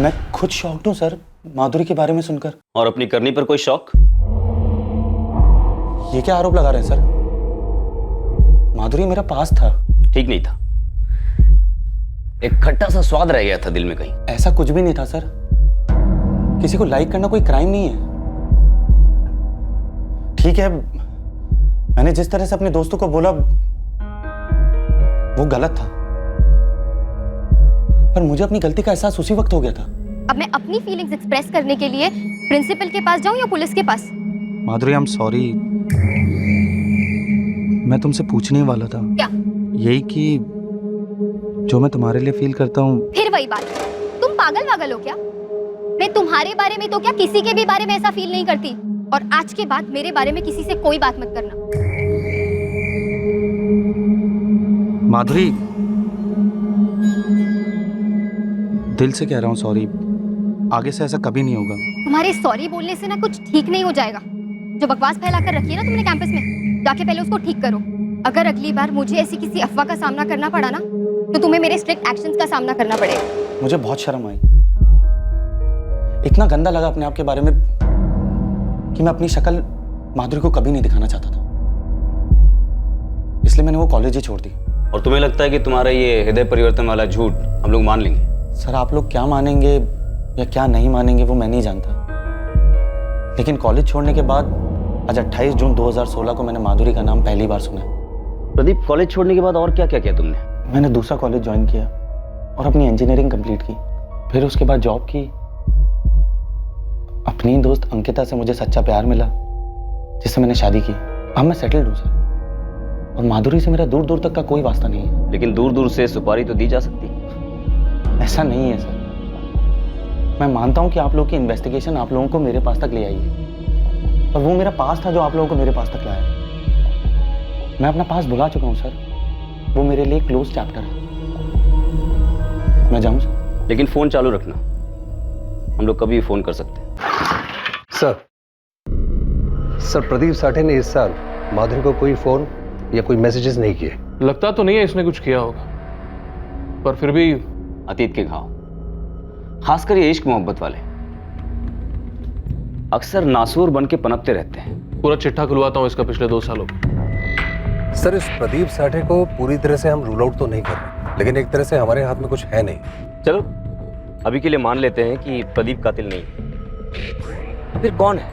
मैं खुद शॉक्ड हूँ सर माधुरी के बारे में सुनकर. और अपनी करनी पर कोई शौक? ये क्या आरोप लगा रहे हैं सर? माधुरी मेरा पास था. ठीक नहीं था. एक खट्टा सा स्वाद रह गया था दिल में कहीं. ऐसा कुछ भी नहीं था सर. किसी को लाइक करना कोई क्राइम नहीं है. ठीक है, मैंने जिस तरह से अपने दोस्तों को बोला वो गलत था, पर मुझे अपनी गलती का एहसास उसी वक्त हो गया था. अब मैं अपनी फीलिंग्स एक्सप्रेस करने के लिए प्रिंसिपल के पास जाऊं या पुलिस के पास? माधुरी, आई एम सॉरी. मैं तुमसे पूछने ही वाला था. क्या? यही कि जो मैं तुम्हारे लिए फील करता हूँ. फिर वही बात. तुम पागल वागल हो क्या? मैं तुम्हारे बारे में तो क्या किसी के भी बारे में ऐसा फील नहीं करती. और आज के बाद मेरे बारे में किसी से कोई बात मत करना. माधुरी, दिल से कह रहा हूँ सॉरी. आगे से ऐसा कभी नहीं होगा. तुम्हारे सॉरी बोलने से ना कुछ ठीक नहीं हो जाएगा. जो बकवास फैलाकर रखी है ना तुमने कैंपस में, जाके पहले उसको ठीक करो. अगर अगली बार मुझे ऐसी किसी अफवाह का सामना करना पड़ा ना, तो तुम्हें मेरे स्ट्रिक्ट एक्शंस का सामना करना पड़ेगा. मुझे बहुत शर्म आई. इतना गंदा लगा अपने आप के बारे में कि मैं अपनी शक्ल माधुरी को कभी नहीं दिखाना चाहता था. इसलिए मैंने वो कॉलेज ही छोड़ दी. और तुम्हें लगता है कि तुम्हारा ये हृदय परिवर्तन वाला झूठ हम लोग मान लेंगे? सर, आप लोग क्या मानेंगे या क्या नहीं मानेंगे वो मैं नहीं जानता, लेकिन कॉलेज छोड़ने के बाद आज 28 जून 2016 को मैंने माधुरी का नाम पहली बार सुना. प्रदीप, कॉलेज छोड़ने के बाद और क्या क्या किया तुमने? मैंने दूसरा कॉलेज ज्वाइन किया और अपनी इंजीनियरिंग कंप्लीट की. फिर उसके बाद जॉब की. अपनी दोस्त अंकिता से मुझे सच्चा प्यार मिला, जिससे मैंने शादी की. अब मैं सेटल्ड हूँ सर, और माधुरी से मेरा दूर दूर तक का कोई वास्ता नहीं है. लेकिन दूर दूर से सुपारी तो दी जा सकती. ऐसा नहीं है सर. मैं मानता हूं कि आप लोगों की इन्वेस्टिगेशन आप लोगों को मेरे पास तक ले आई है, पर वो मेरा पास था जो आप लोगों को मेरे पास तक लाया. मैं अपना पास भुला चुका हूं सर. वो मेरे लिए क्लोज चैप्टर है. मैं जाऊं सर? लेकिन फोन चालू रखना, हम लोग कभी भी फोन कर सकते हैं. सर, प्रदीप साठे ने इस साल माधुरी को कोई फोन या कोई मैसेजेस नहीं किए. लगता तो नहीं है इसने कुछ किया होगा, पर फिर भी अतीत के घाव, खासकर ये इश्क मोहब्बत वाले, अक्सर नासूर बन के पनपते रहते हैं. पूरा चिट्ठा खुलवाता हूं इसका पिछले 2 सालों का. सर, इस प्रदीप साठे को पूरी तरह से हम रूल आउट तो नहीं कर रहे, लेकिन एक तरह से हमारे हाथ में कुछ है नहीं. चलो अभी के लिए मान लेते हैं कि प्रदीप कातिल नहीं. फिर कौन है?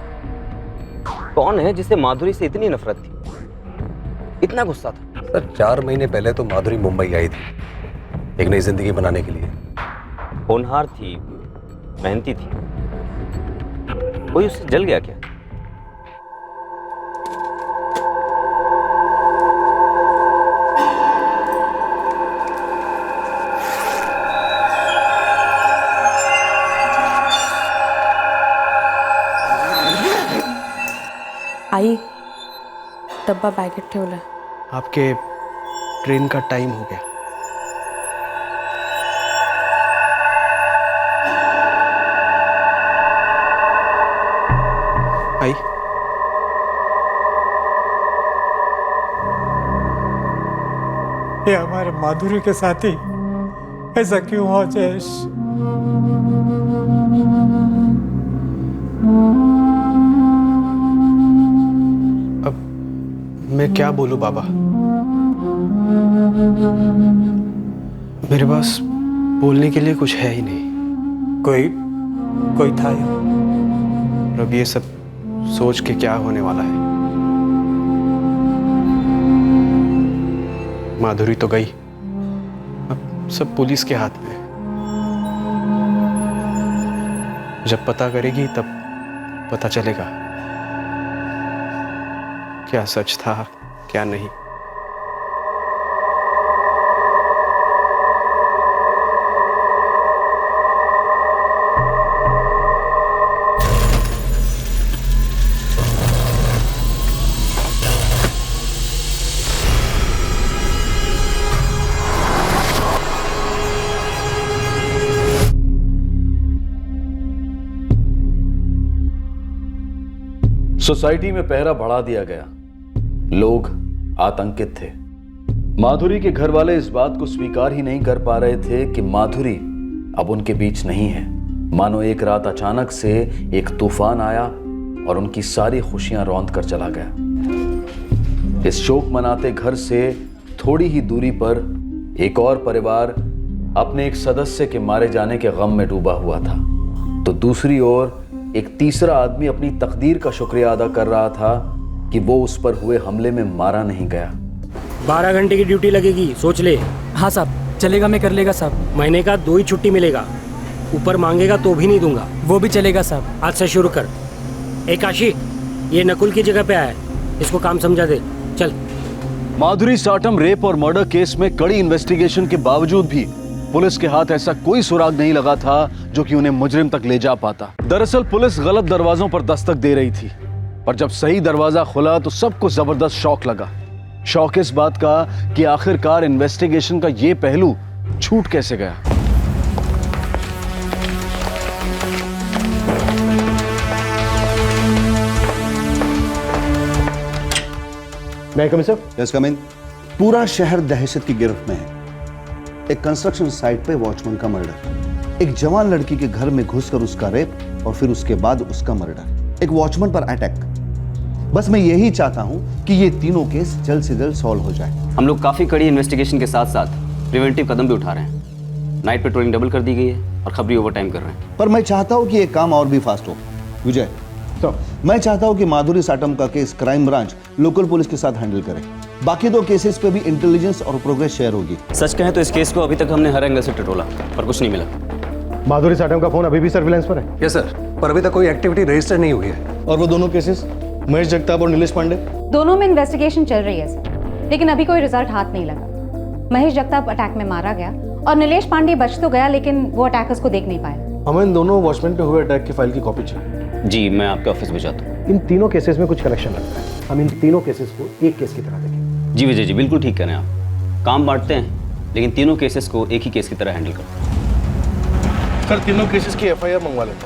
कौन है जिसे माधुरी से इतनी नफरत थी, इतना गुस्सा था? सर, 4 महीने पहले तो माधुरी मुंबई आई थी एक नई जिंदगी बनाने के लिए. होनहार थी, मेहनती थी. कोई उससे जल गया क्या? डब्बा बॅगेत ठेवलाय. आपके ट्रेन का टाइम हो गया. आई. ये हमारे माधुरी के साथ ही ऐसा क्यों हुआ जयेश? अब मैं क्या बोलूं बाबा? मेरे पास बोलने के लिए कुछ है ही नहीं. कोई था या? अब ये सब सोच के क्या होने वाला है? माधुरी तो गई, अब सब पुलिस के हाथ में है. जब पता करेगी तब पता चलेगा क्या सच था क्या नहीं. सोसाइटी में पहरा बढ़ा दिया गया. लोग आतंकित थे. माधुरी के घर वाले इस बात को स्वीकार ही नहीं कर पा रहे थे कि माधुरी अब उनके बीच नहीं है. मानो एक रात अचानक से एक तूफान आया और उनकी सारी खुशियां रौंद कर चला गया. इस शोक मनाते घर से थोड़ी ही दूरी पर एक और परिवार अपने एक सदस्य के मारे जाने के गम में डूबा हुआ था, तो दूसरी ओर एक तीसरा आदमी अपनी तकदीर का शुक्रिया अदा कर रहा था कि वो उस पर हुए हमले में मारा नहीं गया. 12 घंटे की ड्यूटी लगेगी, सोच ले. हाँ साहब, चलेगा, मैं कर लेगा साहब. महीने का 2 ही छुट्टी मिलेगा, ऊपर मांगेगा तो भी नहीं दूंगा. वो भी चलेगा साहब. आज से शुरू कर. एक काशी, ये नकुल की जगह पे आया है, इसको काम समझा दे. चल. माधुरी साटम रेप और मर्डर केस में कड़ी इन्वेस्टिगेशन के बावजूद भी पुलिस के हाथ ऐसा कोई सुराग नहीं लगा था जो कि उन्हें मुजरिम तक ले जा पाता. दरअसल पुलिस गलत दरवाजों पर दस्तक दे रही थी, पर जब सही दरवाजा खुला तो सबको जबरदस्त शौक लगा. शौक इस बात का कि आखिरकार इन्वेस्टिगेशन का ये पहलू छूट कैसे गया. मैं कम सर? यस कम इन. पूरा शहर दहशत की गिरफ्त में है. एक कंस्ट्रक्शन साइट पे वॉचमैन का मर्डर, एक जवान लड़की के घर में घुसकर उसका रेप और फिर उसके बाद उसका मर्डर, एक वॉचमैन पर अटैक. बस मैं यही चाहता हूं कि ये तीनों केस जल्द से जल्द सॉल्व हो जाए. हम लोग काफी कड़ी इन्वेस्टिगेशन के साथ साथ प्रिवेंटिव कदम भी उठा रहे हैं. नाइट पेट्रोलिंग डबल कर दी गई है और खबरी ओवर टाइम कर रहे हैं. पर मैं चाहता हूं कि ये काम और भी फास्ट हो. विजय, तो मैं चाहता हूं कि माधुरी साटम का case crime branch local police के साथ हैंडल करे. बाकी 2 केसेस पे भी इंटेलिजेंस और प्रोग्रेस शेयर होगी. सच कहें तो इस केस को अभी तक हमने हर एंगल से टटोला पर कुछ नहीं मिला. माधुरी साटम का फोन अभी भी सर्विलांस पर है? यस सर, पर अभी तक कोई एक्टिविटी रजिस्टर नहीं हुई है. और वो दोनों केसेस महेश जगताप और नीलेश पांडे? दोनों में इन्वेस्टिगेशन चल रही है सर, लेकिन अभी कोई रिजल्ट हाथ नहीं लगा. महेश जगताप अटैक में मारा गया और नीलेश पांडे बच तो गया, लेकिन वो अटैकर्स को देख नहीं पाया. हमें इन दोनों वॉचमैन पे हुए अटैक की फाइल की कॉपी चाहिए. जी, मैं आपके ऑफिस भिजवाता हूँ. इन तीनों केसेस में कुछ कनेक्शन लगता है. हम इन तीनों केसेस को एक केस की तरह देखें. जी विजय जी, बिल्कुल ठीक कह रहे हैं आप. काम बांटते हैं लेकिन तीनों केसेस को एक ही केस की तरह हैंडल करते हैं. सर, तीनों केसेस की एफआईआर मंगवा लेते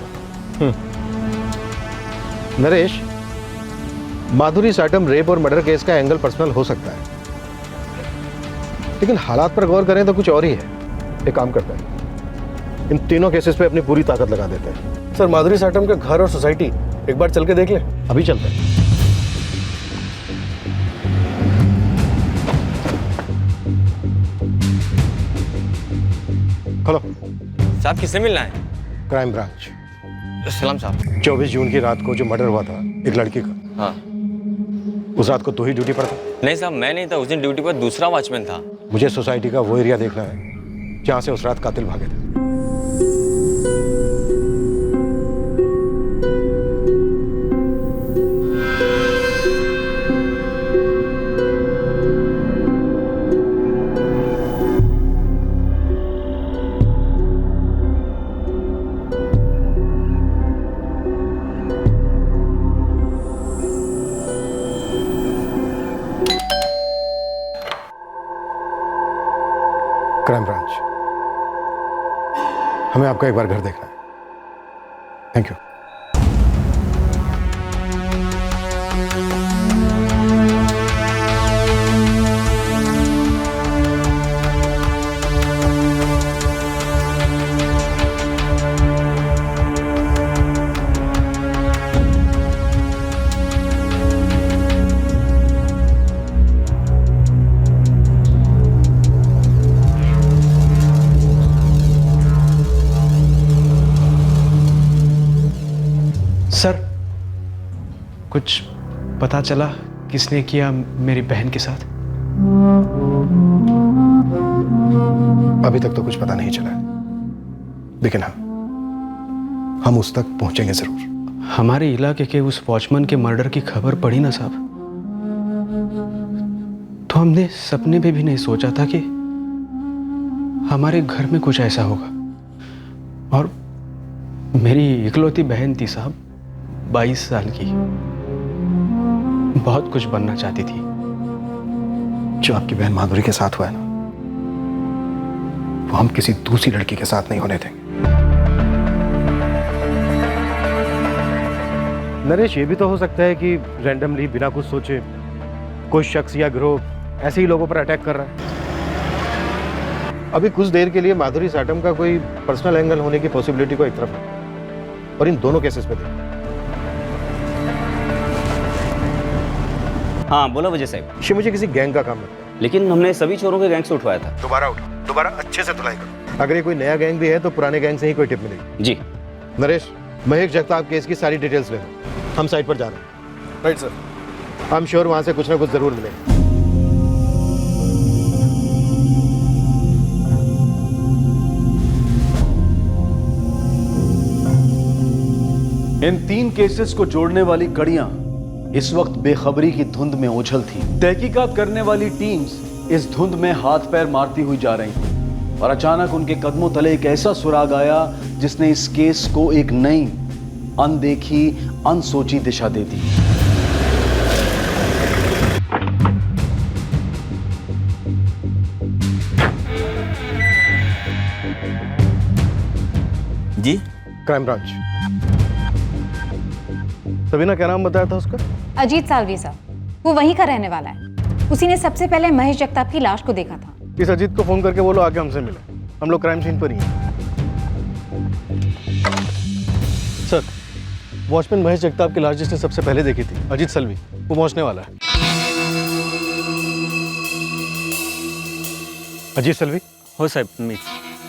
हैं. नरेश, माधुरी साटम रेप और मर्डर केस का एंगल पर्सनल हो सकता है, लेकिन हालात पर गौर करें तो कुछ और ही है. एक काम करते हैं, इन तीनों केसेस पे अपनी पूरी ताकत लगा देते हैं. सर, माधुरी साटम का घर और सोसाइटी एक बार चल के देख लें. अभी चलते हैं. हेलो साहब, किससे मिलना है? Crime branch. सलाम साहब. 24 जून की रात को जो मर्डर हुआ था एक लड़की का, हाँ. उस रात को तू ही ड्यूटी पर था? नहीं साहब, मैं नहीं था. उस दिन ड्यूटी पर दूसरा वॉचमैन था. मुझे सोसाइटी का वो एरिया देखना है जहां से उस रात कातिल भागे थे. क्राइम ब्रांच, हमें आपका एक बार घर देखना है। Thank you. सर, कुछ पता चला किसने किया मेरी बहन के साथ? अभी तक तो कुछ पता नहीं चला, लेकिन हाँ, हम उस तक पहुंचेंगे जरूर। हमारे इलाके के उस वॉचमैन के मर्डर की खबर पड़ी ना साहब, तो हमने सपने में भी नहीं सोचा था कि हमारे घर में कुछ ऐसा होगा। और मेरी इकलौती बहन थी साहब, 22 साल की, बहुत कुछ बनना चाहती थी। जो आपकी बहन माधुरी के साथ हुआ है ना, वो हम किसी दूसरी लड़की के साथ नहीं होने देंगे। नरेश, ये भी तो हो सकता है कि रैंडमली बिना कुछ सोचे कोई शख्स या गिरोह ऐसे ही लोगों पर अटैक कर रहा है। अभी कुछ देर के लिए माधुरी साटम का कोई पर्सनल एंगल होने की पॉसिबिलिटी को एक तरफ है, और इन दोनों केसेस पे देखो। हाँ बोला वजह साहब। ये मुझे किसी गैंग का काम लगता है। लेकिन हमने सभी चोरों के गैंग से उठवाया था। दोबारा उठाओ, दोबारा अच्छे से धुलाई करो। अगर ये कोई नया गैंग भी है तो पुराने गैंग से ही कोई टिप मिलेगी। जी नरेश, महेश जगताप केस की सारी डिटेल्स ले लो, हम साइट पर जा रहे हैं। Right sir. I am sure वहां से कुछ ना कुछ जरूर मिलेगा। इन 3 केसेस को जोड़ने वाली कड़ियां इस वक्त बेखबरी की धुंध में ओझल थी। तहकीकात करने वाली टीम्स इस धुंध में हाथ पैर मारती हुई जा रही थी, और अचानक उनके कदमों तले एक ऐसा सुराग आया जिसने इस केस को एक नई, अनदेखी, अनसोची दिशा दे दी। जी क्राइम ब्रांच। सबीना, क्या नाम बताया था उसका? अजीत सालवी साहब, वो वहीं का रहने वाला है। उसी ने सबसे पहले महेश जगताप की लाश को देखा था। इस अजीत को फोन करके बोलो आके हमसे मिले, हम लोग क्राइम सीन पर ही हैं। सर, वॉचमैन महेश जगताप की लाश जिसने सबसे पहले देखी थी, अजीत सलवी, वो पहुंचने वाला है। अजीत सलवी? हो साहब, मैं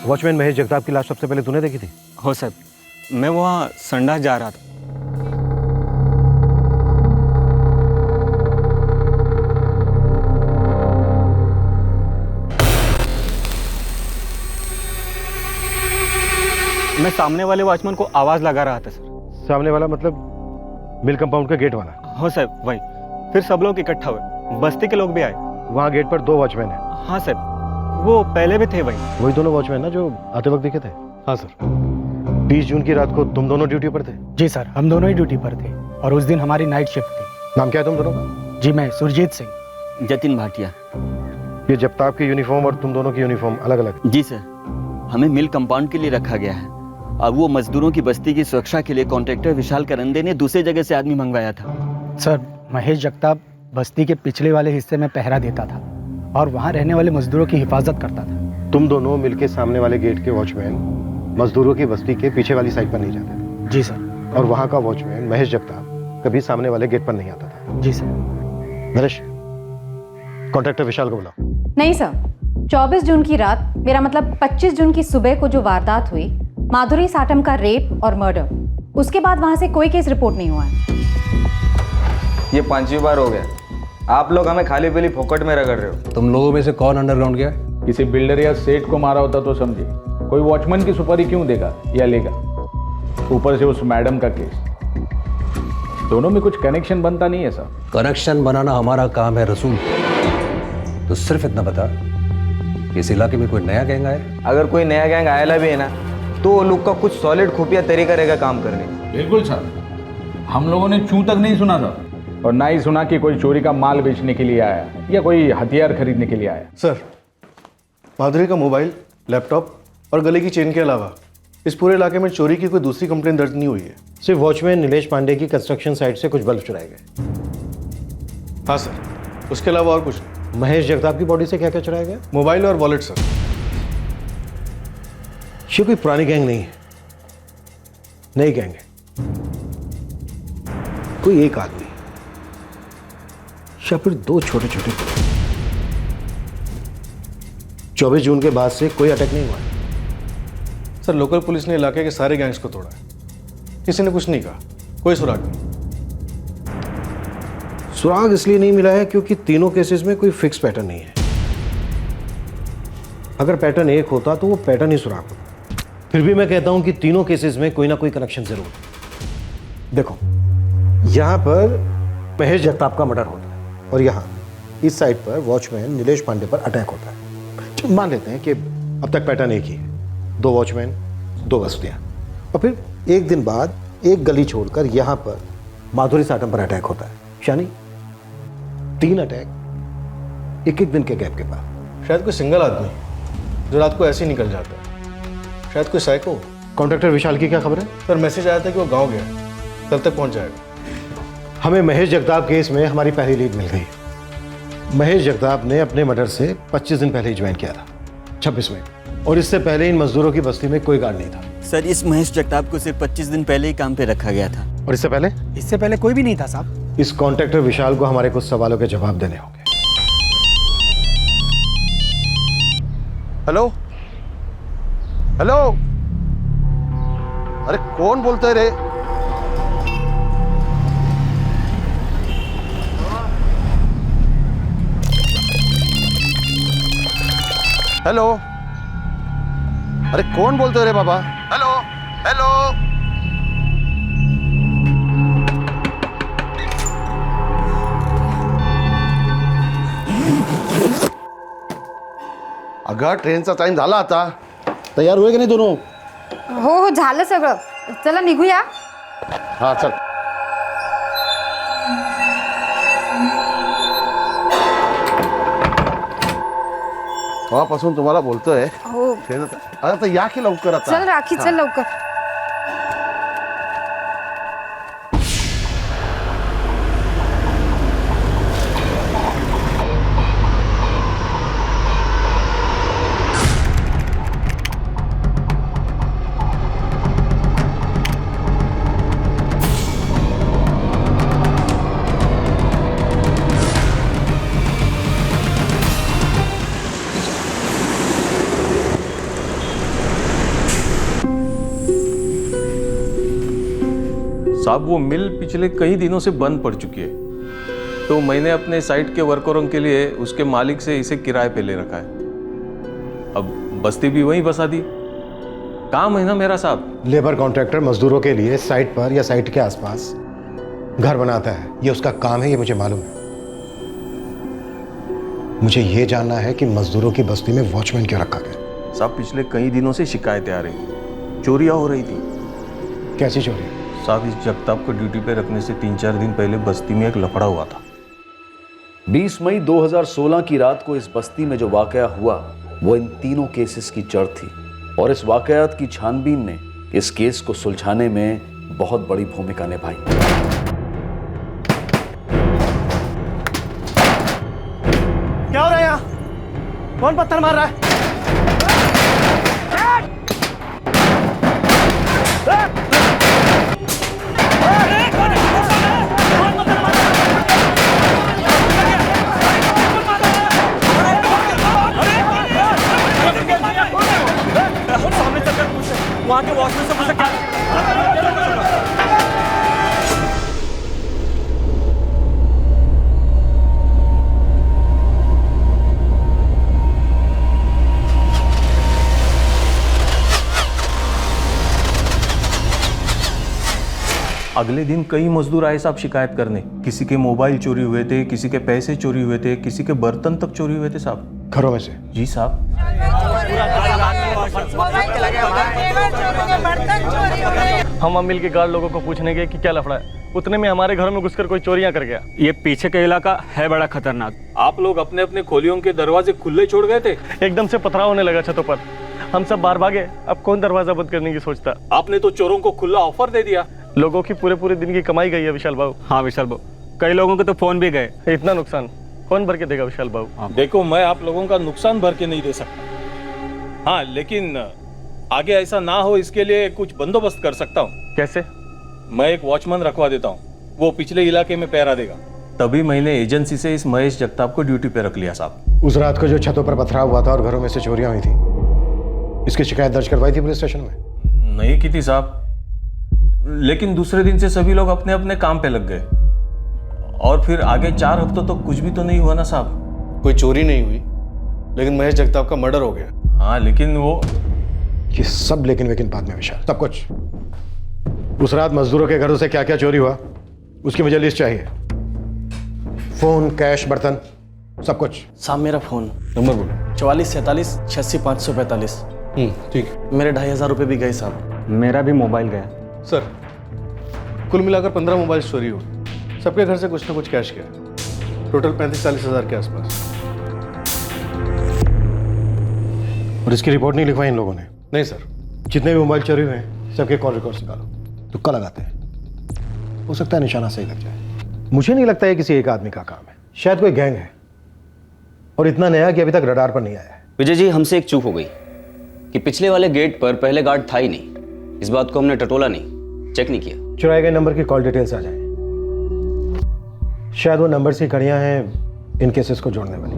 वॉचमैन महेश जगताप की लाश सबसे पहले तूने देखी थी? हो साहब, मैं वहाँ संडास जा रहा था। मैं सामने वाले वॉचमैन को आवाज लगा रहा था सर। सामने वाला मतलब मिल कंपाउंड का गेट वाला? हो साहब, वही। फिर सब लोग इकट्ठा हुए, बस्ती के लोग भी आए। वहाँ गेट पर 2 वॉचमैन हैं? हाँ सर, वो पहले भी थे वही। वही दोनों वॉचमैन ना जो आते वक्त दिखे थे? हाँ सर। 20 जून की रात को तुम दोनों ड्यूटी पर थे? जी सर, हम दोनों ही ड्यूटी पर थे और उस दिन हमारी नाइट शिफ्ट थी। नाम क्या है तुम दोनों का? जी, मैं सुरजीत सिंह। जतिन भाटिया। ये जगताप की यूनिफॉर्म और तुम दोनों की यूनिफॉर्म अलग अलग? जी सर, हमें मिल कंपाउंड के लिए रखा गया है। अब वो मजदूरों की बस्ती की सुरक्षा के लिए कॉन्ट्रैक्टर विशाल करंदे ने दूसरे जगह से आदमी मंगवाया था। सर, महेश जगताप बस्ती के पिछले वाले हिस्से में पहरा देता था और वहाँ रहने वाले मजदूरों की हिफाजत करता था। तुम दोनों मिलके सामने वाले गेट के वॉचमैन मजदूरों की बस्ती के पीछे वाली साइड पर नहीं जाते थे? जी सर। और वहाँ का वॉचमैन महेश जगताप कभी सामने वाले गेट पर नहीं आता था? जी सर। नरेश, कॉन्ट्रैक्टर विशाल को बुलाओ। नहीं सर, 24 जून की रात, मेरा मतलब 25 जून की सुबह को जो वारदात हुई, माधुरी साटम का रेप और मर्डर, उसके बाद वहां से कोई केस रिपोर्ट नहीं हुआ है। ये 5वीं बार हो गया। आप लोग हमें खाली पीली फोकट में रगड़ रहे हो। तुम लोगों में से कौन अंडरग्राउंड गया? किसी बिल्डर या सेठ को मारा होता तो समझे, कोई वॉचमैन की सुपारी क्यों देगा या लेगा? ऊपर से उस मैडम का केस, दोनों में कुछ कनेक्शन बनता नहीं है सर। कनेक्शन बनाना हमारा काम है रसूल। तो सिर्फ इतना बता कि इस इलाके में कोई नया गैंग आया? अगर कोई नया गैंग आया भी है ना, तो वो लोग का कुछ सॉलिड खुफिया तरीका रहेगा काम करने। बिल्कुल सर, हम लोगों ने चूं तक नहीं सुना था, और ना ही सुना कि कोई चोरी का माल बेचने के लिए आया या कोई हथियार खरीदने के लिए आया। सर, माधुरी का मोबाइल, लैपटॉप और गले की चेन के अलावा इस पूरे इलाके में चोरी की कोई दूसरी कंप्लेंट दर्ज नहीं हुई है। सिर्फ वॉचमैन नीलेश पांडे की कंस्ट्रक्शन साइट से कुछ बल्ब चुराए गए। हाँ सर, उसके अलावा और कुछ नहीं। महेश जगताप की बॉडी से क्या क्या चुराया गया? मोबाइल और वॉलेट सर। ये कोई पुरानी गैंग नहीं है, नई गैंग है। कोई एक आदमी या फिर दो छोटे छोटे। 24 जून के बाद से कोई अटैक नहीं हुआ है। सर, लोकल पुलिस ने इलाके के सारे गैंग्स को तोड़ा है, किसी ने कुछ नहीं कहा, कोई सुराग नहीं। सुराग इसलिए नहीं मिला है क्योंकि तीनों केसेस में कोई फिक्स पैटर्न नहीं है। अगर पैटर्न एक होता तो वो पैटर्न ही सुराग होता। फिर भी मैं कहता हूं कि तीनों केसेस में कोई ना कोई कनेक्शन जरूर है। देखो, यहां पर महेश जगताप का मर्डर होता है और यहां इस साइड पर वॉचमैन नीलेश पांडे पर अटैक होता है। मान लेते हैं कि अब तक पैटर्न एक ही है, 2 वॉचमैन 2 बस्तियां, और फिर एक दिन बाद एक गली छोड़कर यहां पर माधुरी साटम पर अटैक होता है। यानी 3 अटैक एक दिन के गैप के बाद। शायद कोई सिंगल आदमी जो रात को ऐसे ही निकल जाता है, शायद कोई साइको। कॉन्ट्रैक्टर विशाल की क्या खबर है? सर, मैसेज आया था कि वो गांव गया, कल तक पहुंच जाएगा। हमें महेश जगताप केस में हमारी पहली लीड मिल गई। महेश जगताप ने अपने मर्डर से 25 दिन पहले ही ज्वाइन किया था, 26 में, और इससे पहले इन मजदूरों की बस्ती में कोई गार्ड नहीं था। सर, इस महेश जगताप को सिर्फ 25 दिन पहले ही काम पे रखा गया था। और इससे पहले? इससे पहले कोई भी नहीं था साहब। इस कॉन्ट्रैक्टर विशाल को हमारे कुछ सवालों के जवाब देने होंगे। हेलो हेलो, अरे कौन बोलते रे? हेलो, अरे कौन बोलते रे बाबा? हेलो हेलो, अगं ट्रेनचा टाइम झाला आता. तयार होय की नाही दोनों? हो हो झालं सगळं. चला निघूया. हा चल. तेव्हापासून तुम्हाला बोलतोय. हो. आता या की लवकर आता. चल राखी, चल लवकर. साहब वो मिल पिछले कई दिनों से बंद पड़ चुकी है, तो मैंने अपने साइट के वर्करों के लिए उसके मालिक से इसे किराए पे ले रखा है. अब बस्ती भी वहीं बसा दी. काम है ना मेरा साहब. लेबर कॉन्ट्रैक्टर मजदूरों के लिए साइट पर या साइट के आसपास घर बनाता है, ये उसका काम है, ये मुझे मालूम है. मुझे ये जानना है कि मजदूरों की बस्ती में वॉचमैन क्यों रखा गया. साहब पिछले कई दिनों से शिकायतें आ रही थी, चोरियां हो रही थी. कैसी चोरी? साहब इस जगताप को ड्यूटी पे रखने से 3-4 दिन पहले बस्ती में एक लफड़ा हुआ था. 20 मई 2016 की रात को इस बस्ती में जो वाकया हुआ वो इन तीनों केसेस की जड़ थी, और इस वाकयात की छानबीन ने इस केस को सुलझाने में बहुत बड़ी भूमिका निभाई. क्या हो रहा है यहाँ? कौन पत्थर मार रहा है? वहाँ के वॉचमैन से पूछा क्या? अगले दिन कई मजदूर आए साहब शिकायत करने. किसी के मोबाइल चोरी हुए थे, किसी के पैसे चोरी हुए थे, किसी के बर्तन तक चोरी हुए थे साहब. घरों में से? जी साहब. हम मिल के गार्ड लोगों को पूछने गए कि क्या लफड़ा है, उतने में हमारे घर में घुसकर कोई चोरियां कर गया। ये पीछे का इलाका है बड़ा खतरनाक। आप लोग अपने अपने खोलियों के दरवाजे खुले छोड़ गए थे। एकदम से पथराव होने लगा छतों पर, हम सब बाहर भागे। अब कौन दरवाजा बंद करने की सोचता। आपने तो चोरों को खुला ऑफर दे दिया। लोगों की पूरे दिन की कमाई गई है विशाल बाबू। हाँ विशाल बाबू, कई लोगों के तो फोन भी गए। इतना नुकसान कौन भर के देगा विशाल बाबू? देखो, मैं आप लोगों का नुकसान भर के नहीं दे सकता। हाँ, लेकिन आगे ऐसा ना हो इसके लिए कुछ बंदोबस्त कर सकता हूँ। कैसे? मैं एक वॉचमैन रखवा देता हूँ, वो पिछले इलाके में पहरा देगा। तभी मैंने एजेंसी से इस महेश जगताप को ड्यूटी पे रख लिया साहब। उस रात को जो छतों पर पथराव हुआ था और घरों में से चोरियां हुई थी, इसकी शिकायत दर्ज करवाई थी पुलिस स्टेशन में? नहीं की थी साहब, लेकिन दूसरे दिन से सभी लोग अपने अपने काम पे लग गए और फिर आगे 4 हफ्तों तो कुछ भी तो नहीं हुआ ना साहब। कोई चोरी नहीं हुई, लेकिन महेश जगताप का मर्डर हो गया। हाँ, लेकिन वो ये सब लेकिन बाद में विशाल, सब कुछ। उस रात मजदूरों के घरों से क्या क्या चोरी हुआ उसकी मुझे लिस्ट चाहिए। फोन, कैश, बर्तन, सब कुछ। साहब मेरा फोन नंबर बोलो। 44 47 86 545। ठीक। मेरे 2500 रुपये भी गए साहब। मेरा भी मोबाइल गया। सर, कुल मिलाकर 15 मोबाइल चोरी हुए। सबके घर से कुछ ना कुछ कैश गया। टोटल 35-40 हज़ार के आसपास। और इसकी रिपोर्ट नहीं लिखवाई इन लोगों ने? नहीं सर। जितने भी मोबाइल चोरी हुए हैं सबके कॉल रिकॉर्ड निकालो, तुक्का लगाते हैं, हो सकता है निशाना सही लग जाए। मुझे नहीं लगता है किसी एक आदमी का काम है, शायद कोई गैंग है, और इतना नया कि अभी तक रडार पर नहीं आया है। विजय जी, हमसे एक चूक हो गई कि पिछले वाले गेट पर पहले गार्ड था ही नहीं। इस बात को हमने टटोला नहीं, चेक नहीं किया। चुराए गए नंबर की कॉल डिटेल्स आ जाए, शायद वो नंबर की कड़ियां हैं इन केसेस को जोड़ने वाली।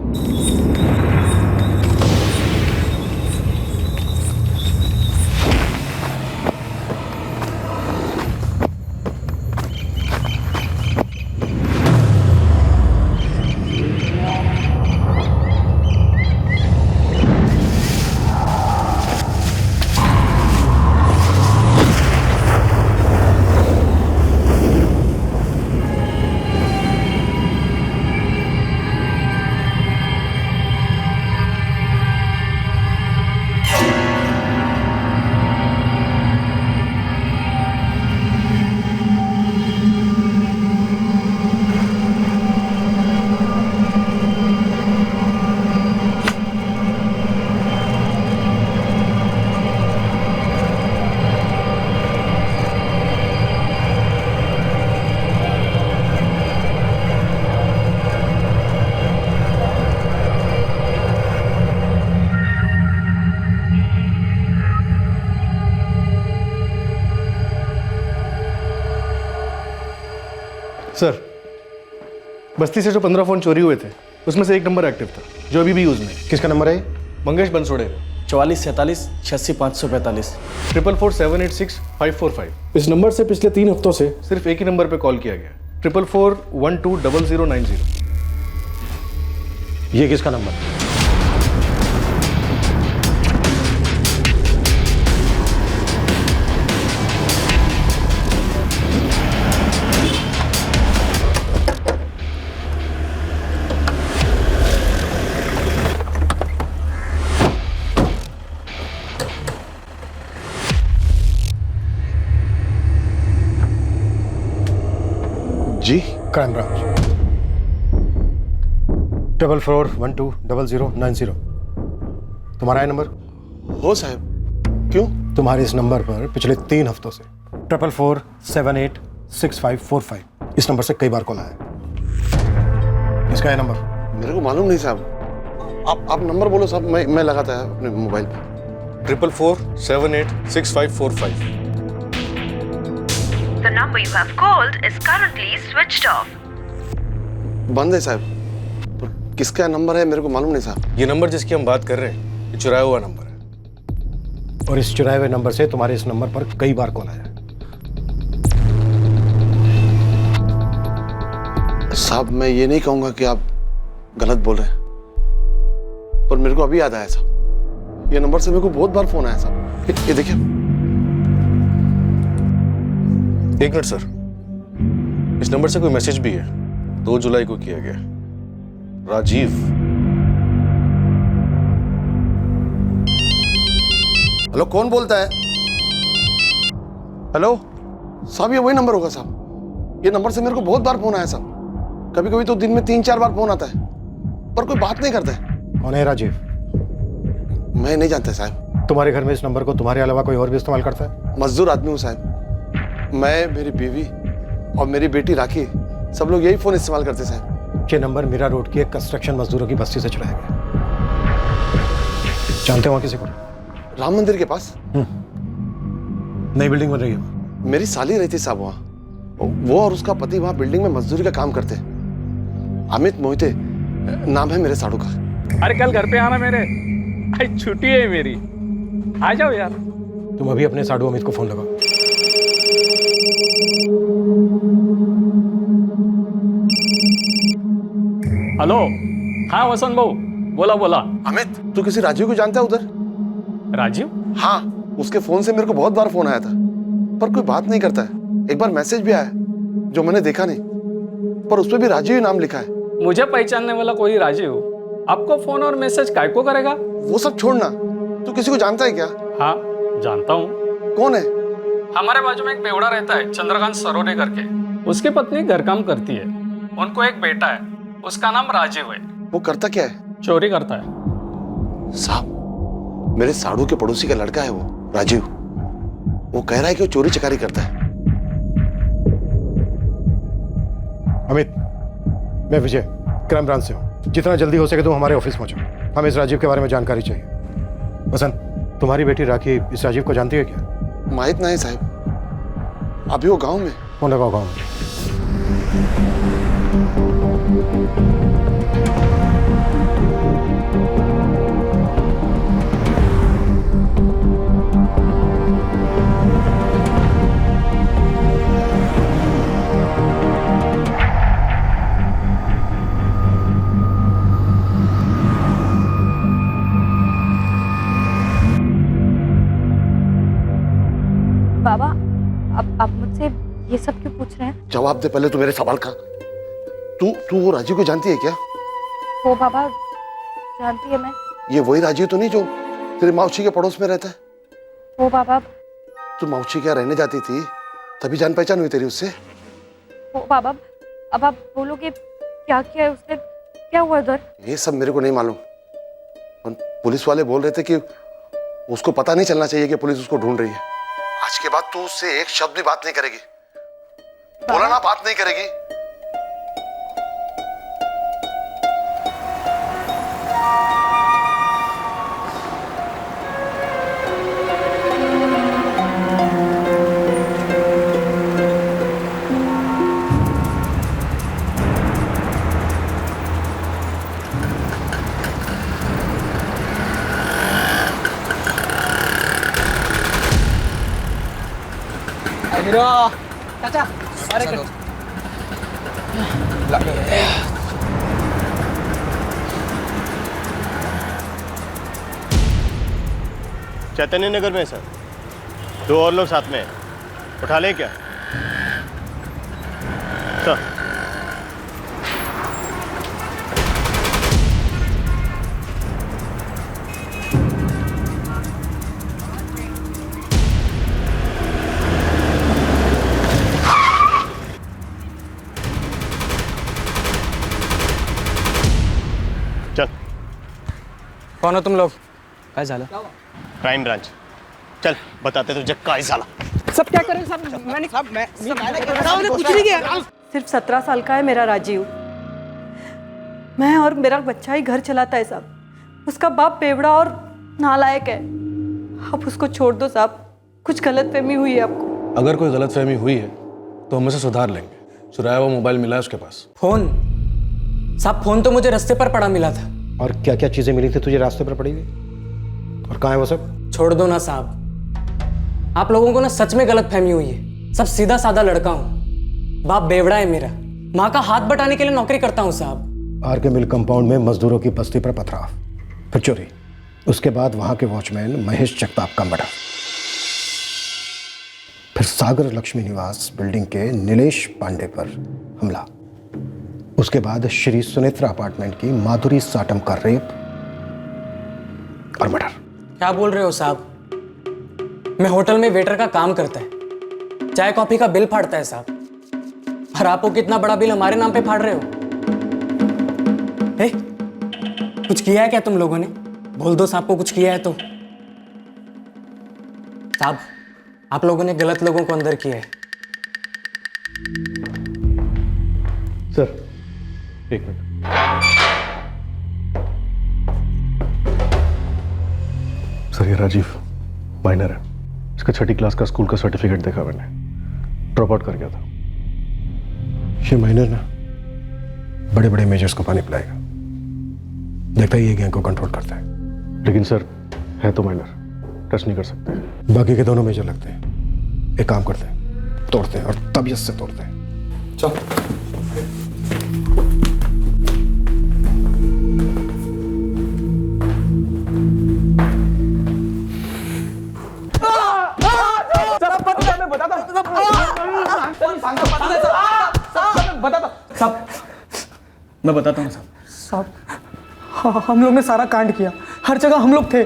सर, बस्ती से जो 15 फोन चोरी हुए थे उसमें से एक नंबर एक्टिव था जो अभी भी यूज में है। किसका नंबर है? मंगेश बंसोड़े। 44 47 86 545। 444 786 545। इस नंबर से पिछले 3 हफ्तों से सिर्फ एक ही नंबर पे कॉल किया गया, 444 12 0090। ये किसका नंबर? जी, क्राइम ब्रांच। 444 12 0090। तुम्हारा है नंबर? हो साहब। क्यों? तुम्हारे इस नंबर पर पिछले 3 हफ्तों से 444 78 6545 इस नंबर से कई बार कॉल आया है। इसका है नंबर? मेरे को मालूम नहीं साहब। आप नंबर बोलो साहब, मैं लगाता है अपने मोबाइल पे। 444 78 6545। The number you have called is currently switched off. बंद है साहब। तो किसका नंबर है मेरे को मालूम नहीं साहब। ये नंबर जिसकी हम बात कर रहे हैं ये चुराया हुआ नंबर है। और इस चुराए हुए नंबर से तुम्हारे इस नंबर पर कई बार कॉल आया है। साहब, मैं ये नहीं कहूंगा कि आप गलत बोल रहे हैं, पर मेरे को अभी याद आया साहब, ये नंबर से मेरे को बहुत बार फोन आया साहब। ये देखिए। एक मिनट सर, इस नंबर से कोई मैसेज भी है, 2 जुलाई को किया गया। राजीव। हेलो, कौन बोलता है? हेलो साहब, ये वही नंबर होगा साहब। ये नंबर से मेरे को बहुत बार फोन आया साहब। कभी कभी तो दिन में 3-4 बार फोन आता है, पर कोई बात नहीं करता है। कौन है राजीव? मैं नहीं जानता साहब। तुम्हारे घर में इस नंबर को तुम्हारे अलावा कोई और भी इस्तेमाल करता है? मजदूर आदमी हूँ साहब। मैं, मेरी बीवी और मेरी बेटी राखी, सब लोग यही फोन इस्तेमाल करते साहब। ये नंबर मीरा रोड की एक कंस्ट्रक्शन मजदूरों की बस्ती से चुराया गया। जानते हो वहाँ किसी को? राम मंदिर के पास नई बिल्डिंग बन रही है। मेरी साली रहती साहब वहाँ। वो और उसका पति वहाँ बिल्डिंग में मजदूरी का काम करते हैं। अमित मोहिते नाम है मेरे साड़ू का। अरे कल घर पे आना मेरे, आज छुट्टी है मेरी, आ जाओ यार। तुम अभी अपने साड़ू अमित को फोन लगाओ। हेलो, हाँ वसंत भाऊ, बोला बोला। अमित, तू किसी राजीव को जानता है उधर? राजीव? हाँ, उसके फोन से मेरे को बहुत बार फोन आया था, पर कोई बात नहीं करता है। एक बार मैसेज भी आया जो मैंने देखा नहीं, पर उसपे भी राजीव ही नाम लिखा है। मुझे पहचानने वाला कोई राजीव आपको फोन और मैसेज काय को करेगा? वो सब छोड़ना, तू किसी को जानता है क्या? हाँ जानता हूँ। कौन है? हमारे बाजू में एक बेवड़ा रहता है, चंद्रकांत सरोदे करके। उसकी पत्नी घर काम करती है, उनको एक बेटा है, उसका नाम राजीव है। वो करता क्या है? चोरी करता है साहब। मेरे साड़ू के पड़ोसी का लड़का है वो राजीव। वो कह रहा है कि वो चोरी चकारी करता है। अमित, मैं विजय, क्राइम ब्रांच से हूँ। जितना जल्दी हो सके तुम हमारे ऑफिस पहुंचो। हमें इस राजीव के बारे में जानकारी चाहिए। वसंत, तुम्हारी बेटी राखी इस राजीव को जानती है क्या? माहित नहीं साहब, अभी वो गांव में। फोन लगाओ गाँव में। बाबा, अब मुझसे ये सब क्यों पूछ रहे हैं? जवाब दे पहले तू मेरे सवाल का। तू वो राजीव को जानती है क्या? वो बाबा, जानती है मैं। ये वही राजीव तो नहीं जो तेरे मौसी के पड़ोस में रहता है? वो बाबा। तू मौसी क्या रहने जाती थी, तभी जान पहचान हुई तेरी उससे? वो बाबा, अब आप बोलोगे क्या किया है उसने, क्या हुआ उधर? ये सब मेरे को नहीं मालूम। पुलिस वाले बोल रहे थे कि उसको पता नहीं चलना चाहिए कि पुलिस उसको ढूंढ रही है। आज के बाद तू उससे एक शब्द भी बात नहीं करेगी। बोला ना, बात नहीं करेगी। चाचा, अरे चैतन्य नगर में सर, 2 और लोग साथ में हैं। उठा लें क्या सर? चल। कौन हो तुम लोग? काय झालं? Crime branch. चल बताते तुझे काय झाला। सब क्या करें सर? मैंने कुछ नहीं किया। सिर्फ 17 साल का है मेरा राजीव। मैं और मेरा बच्चा ही घर चलाता है साहब। उसका बाप बेवड़ा और नालायक है। आप उसको छोड़ दो साहब, कुछ गलतफहमी हुई है आपको। अगर कोई गलतफहमी हुई है तो हम उसे सुधार लेंगे। चुराया हुआ मोबाइल मिला है उसके पास। फोन साहब, फोन तो मुझे रास्ते पर पड़ा मिला था। और क्या क्या चीजें मिली थी तुझे रास्ते पर पड़ी हुई? और कहाँ है वो सब? छोड़ दो ना साहब, आप लोगों को ना सच में गलत फहमी हुई है। सब सीधा साधा लड़का हूँ, बाप बेवड़ा है मेरा, माँ का हाथ बटाने के लिए नौकरी करता हूँ साहब। आर के मिल कंपाउंड में मजदूरों की बस्ती पर पथराव, फिर चोरी, उसके बाद वहां के वॉचमैन महेश जगताप का मर्डर, फिर सागर लक्ष्मी निवास बिल्डिंग के नीलेश पांडे पर हमला, उसके बाद श्री सुनेत्रा अपार्टमेंट की माधुरी साटम का रेप और मर्डर। क्या बोल रहे हो साहब? मैं होटल में वेटर का काम करता है, चाय कॉफी का बिल फाड़ता है साहब। और आप वो कितना बड़ा बिल हमारे नाम पे फाड़ रहे हो? कुछ किया है क्या तुम लोगों ने? बोल दो साहब को कुछ किया है तो। साहब, आप लोगों ने गलत लोगों को अंदर किया है। सर एक मिनट। सर ये राजीव माइनर है, इसका 6ठी क्लास का स्कूल का सर्टिफिकेट देखा मैंने, ड्रॉप आउट कर गया था। ये माइनर ना बड़े बड़े मेजर्स को पानी पिलाएगा, देखता ही ये गैंग को कंट्रोल करता है। लेकिन सर है तो माइनर, टच नहीं कर सकते। बाकी के दोनों मेजर लगते हैं। एक काम करते हैं, तोड़ते हैं और तबीयत से तोड़ते हैं। चल। मैं बताता हूँ साहब, हम लोग ने सारा कांड किया, हर जगह हम लोग थे,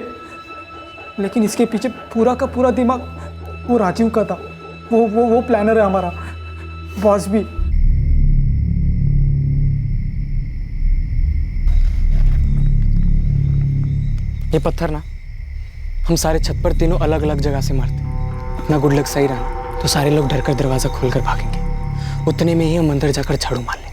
लेकिन इसके पीछे पूरा का पूरा दिमाग वो राजीव का था। वो प्लानर है हमारा, बॉस भी। ये पत्थर ना हम सारे छत पर तीनों अलग अलग जगह से मारते। अपना गुड लक सही रहा तो सारे लोग डरकर दरवाजा खोलकर भागेंगे। उतने में ही हम अंदर जाकर झाड़ू मार लेंगे।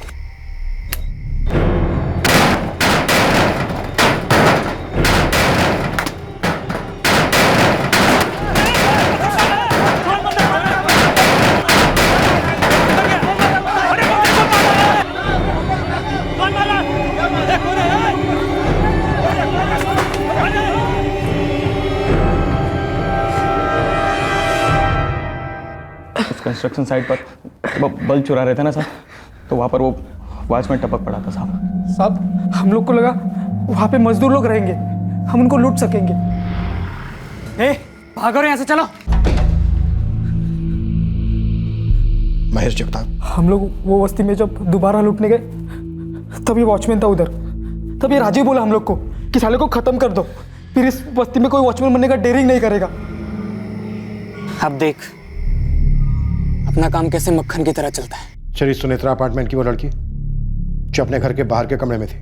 कंस्ट्रक्शन साइट पर बल्ब चुरा रहे थे ना साहब, तो वहाँ पर वो वॉचमैन टपक पड़ा था साहब। हम लोग को लगा वहाँ पे मजदूर लोग रहेंगे, हम उनको लूट सकेंगे। भागो यहाँ से, चलो। महेश जगताप, हम लोग वो बस्ती में जब दोबारा लूटने गए तभी वॉचमैन था उधर। तभी राजीव बोला हम लोग को कि साले को खत्म कर दो, फिर इस बस्ती में कोई वॉचमैन बनने का डेयरिंग नहीं करेगा। अब देख अपना काम कैसे मक्खन की तरह चलता है। चलिए सुनेत्रा अपार्टमेंट की वो लड़की जो अपने घर के बाहर के कमरे में थी,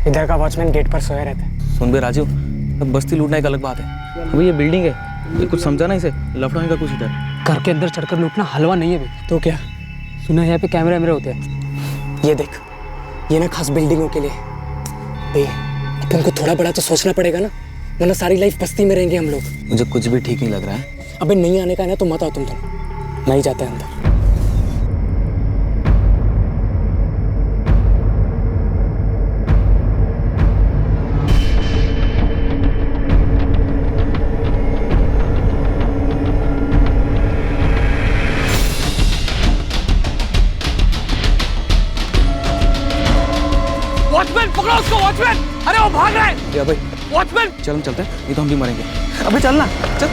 इधर का वॉचमैन गेट पर सोया रहता है। सुन बे राजीव, अब बस्ती लूटना एक अलग बात है। अभी ये बिल्डिंग है, ये कुछ समझा ना, इसे लफड़ाने का कुछ इधर। घर के अंदर चढ़कर लूटना हलवा नहीं है बे। तो क्या सुना है यहाँ पे कैमरे वैमरे होते हैं। ये देख, ये ना खास बिल्डिंगों के लिए। अपन को थोड़ा बड़ा तो सोचना पड़ेगा ना, वरना सारी लाइफ बस्ती में रहेंगे हम लोग। मुझे कुछ भी ठीक नहीं लग रहा है। अबे नहीं आने का है ना तो मत आओ तुम नहीं जाते अंदर। वॉचमैन पकड़ो उसको, वॉचमैन! अरे वो भाग रहा है। क्या भाई? वॉचमैन! चल हम चलते हैं, ये तो हम भी मरेंगे। अबे चलना, चल।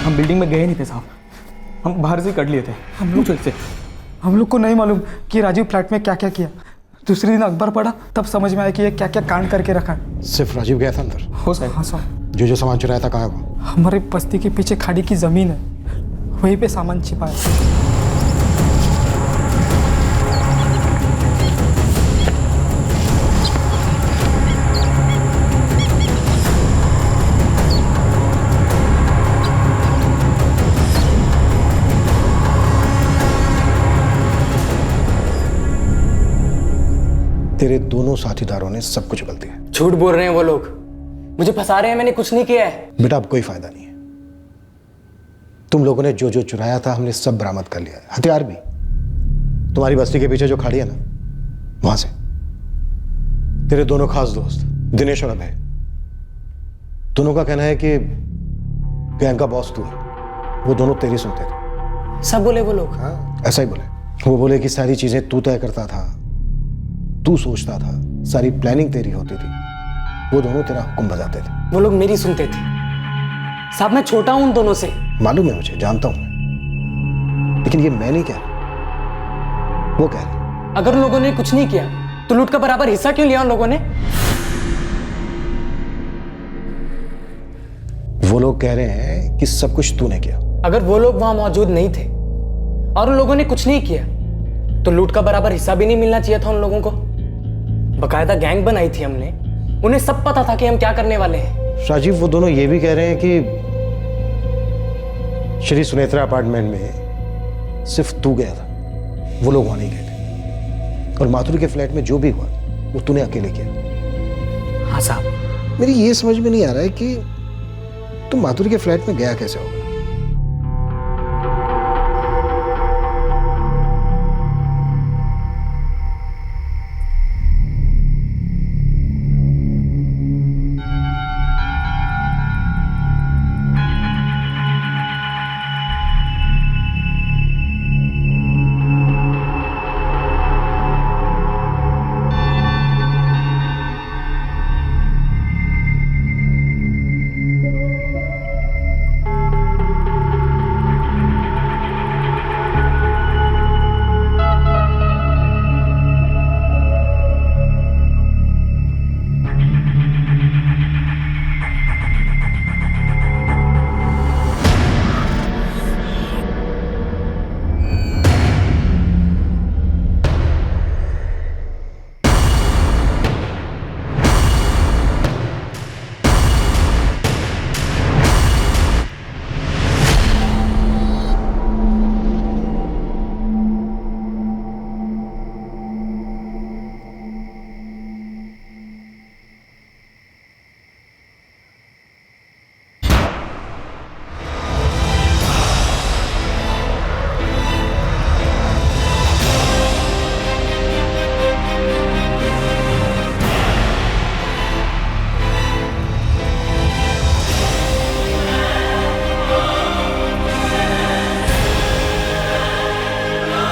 हम बिल्डिंग में गए नहीं थे साहब, हम बाहर से कर लिए थे। हम लोग को नहीं मालूम कि राजीव फ्लैट में क्या क्या किया। दूसरे दिन अखबार पढ़ा तब समझ में आया कि ये क्या क्या कांड करके रखा है। सिर्फ राजीव गया था अंदर? हो साहब। हाँ साहब। जो सामान चुराया था कहाँ है वो? हमारे बस्ती के पीछे खाड़ी की जमीन है, वहीं पे सामान छिपा है। तेरे दोनों साथीदारों ने सब कुछ गलती है। झूठ बोल रहे हैं वो लोग, मुझे फंसा रहे हैं, मैंने कुछ नहीं किया है। बेटा अब कोई फायदा नहीं है, तुम लोगों ने जो जो चुराया था हमने सब बरामद कर लिया है, हथियार भी। तुम्हारी बस्ती के पीछे जो खाड़ी है ना, वहां से तेरे दोनों खास दोस्त दिनेश और अभय, दोनों का कहना है कि गैंग का बॉस तू है। वो दोनों तेरी सुनते थे। सब बोले वो लोग? हाँ ऐसा ही बोले। वो बोले कि सारी चीजें तू तय करता था, तू सोचता था, सारी प्लानिंग तेरी होती थी, वो दोनों तेरा हुक्म बजाते थे। वो लोग मेरी सुनते थे साहब, मैं छोटा हूं उन दोनों से। मालूम है मुझे, जानता हूं मैं, लेकिन ये मैं नहीं कह रहा, वो कह रहे अगर उन लोगों ने कुछ नहीं किया तो लूट का बराबर हिस्सा क्यों लिया उन लोगों ने? वो लोग कह रहे हैं कि सब कुछ तूने किया। अगर वो लोग वहां मौजूद नहीं थे और उन लोगों ने कुछ नहीं किया तो लूट का बराबर हिस्सा भी नहीं मिलना चाहिए था उन लोगों को। बकायदा गैंग बनाई थी हमने, उन्हें सब पता था कि हम क्या करने वाले हैं। राजीव, वो दोनों ये भी कह रहे हैं कि श्री सुनेत्रा अपार्टमेंट में सिर्फ तू गया था, वो लोग वहां नहीं गए थे, और माथुर के फ्लैट में जो भी हुआ वो तूने अकेले किया। हाँ साहब। मेरी ये समझ में नहीं आ रहा है कि तुम माथुर के फ्लैट में गया कैसे होगा।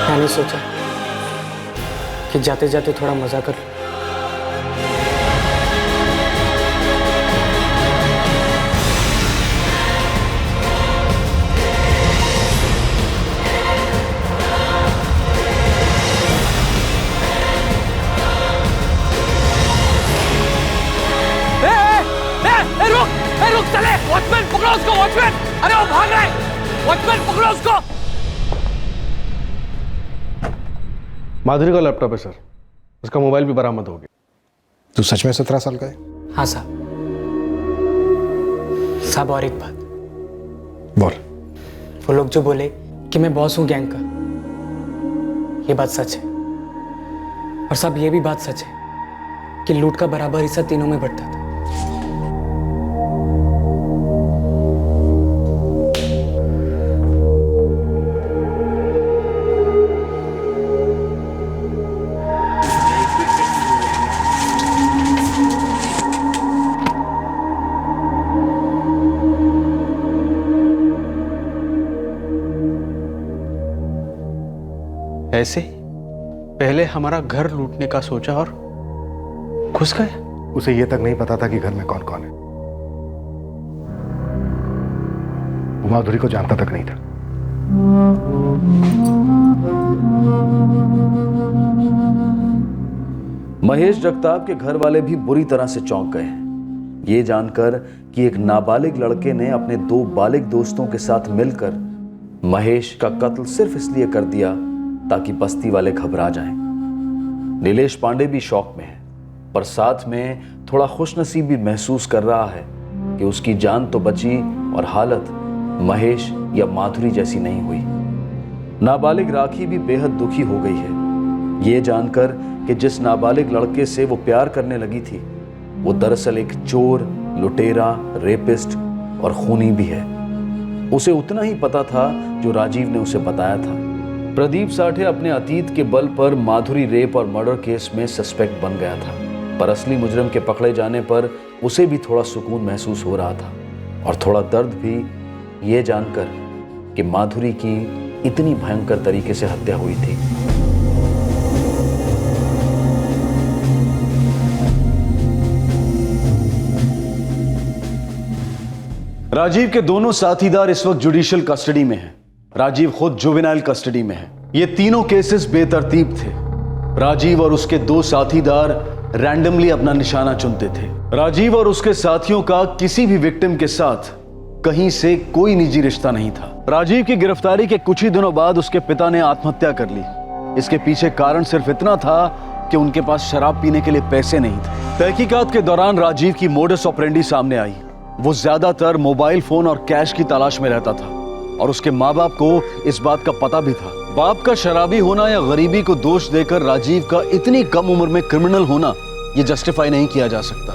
मैंने सोचा कि जाते जाते थोड़ा मजा कर लूं। रुक चले, वॉचमैन पकड़ो उसको, वॉचमैन! अरे वो भाग रहा है, वॉचमैन पकड़ो उसको! माधुरी का लैपटॉप है सर, उसका मोबाइल भी बरामद हो गया। तू सच में 17 साल का है? हाँ साहब। साहब और एक बात। बोल। वो लोग जो बोले कि मैं बॉस हूं गैंग का, ये बात सच है। और साहब ये भी बात सच है कि लूट का बराबर हिस्सा तीनों में बढ़ता था। ऐसे पहले हमारा घर लूटने का सोचा और घुस गए। उसे यह तक नहीं पता था कि घर में कौन कौन है। वो माधुरी को जानता तक नहीं था। महेश जगताप के घर वाले भी बुरी तरह से चौंक गए हैं ये जानकर कि एक नाबालिग लड़के ने अपने 2 बालिग दोस्तों के साथ मिलकर महेश का कत्ल सिर्फ इसलिए कर दिया ताकि बस्ती वाले घबरा जाएं। नीलेश पांडे भी शौक में है, पर साथ में थोड़ा खुशनसीब भी महसूस कर रहा है कि उसकी जान तो बची और हालत महेश या माधुरी जैसी नहीं हुई। नाबालिग राखी भी बेहद दुखी हो गई है ये जानकर कि जिस नाबालिग लड़के से वो प्यार करने लगी थी वो दरअसल एक चोर, लुटेरा, रेपिस्ट और खूनी भी है। उसे उतना ही पता था जो राजीव ने उसे बताया था। प्रदीप साठे अपने अतीत के बल पर माधुरी रेप और मर्डर केस में सस्पेक्ट बन गया था, पर असली मुजरिम के पकड़े जाने पर उसे भी थोड़ा सुकून महसूस हो रहा था और थोड़ा दर्द भी ये जानकर कि माधुरी की इतनी भयंकर तरीके से हत्या हुई थी। राजीव के दोनों साथीदार इस वक्त जुडिशियल कस्टडी में हैं। राजीव खुद जुवेनाइल कस्टडी में है। ये तीनों केसेस बेतरतीब थे। राजीव और उसके दो साथीदार रैंडमली अपना निशाना चुनते थे। राजीव और उसके साथियों का किसी भी विक्टिम के साथ कहीं से कोई निजी रिश्ता नहीं था। राजीव की गिरफ्तारी के कुछ ही दिनों बाद उसके पिता ने आत्महत्या कर ली। इसके पीछे कारण सिर्फ इतना था कि उनके पास शराब पीने के लिए पैसे नहीं थे। तहकीकात के दौरान राजीव की मोडस ऑपरेंडी सामने आई। वो ज्यादातर मोबाइल फोन और कैश की तलाश में रहता था और उसके माँ बाप को इस बात का पता भी था। बाप का शराबी होना या गरीबी को दोष देकर राजीव का इतनी कम उम्र में क्रिमिनल होना ये जस्टिफाई नहीं किया जा सकता।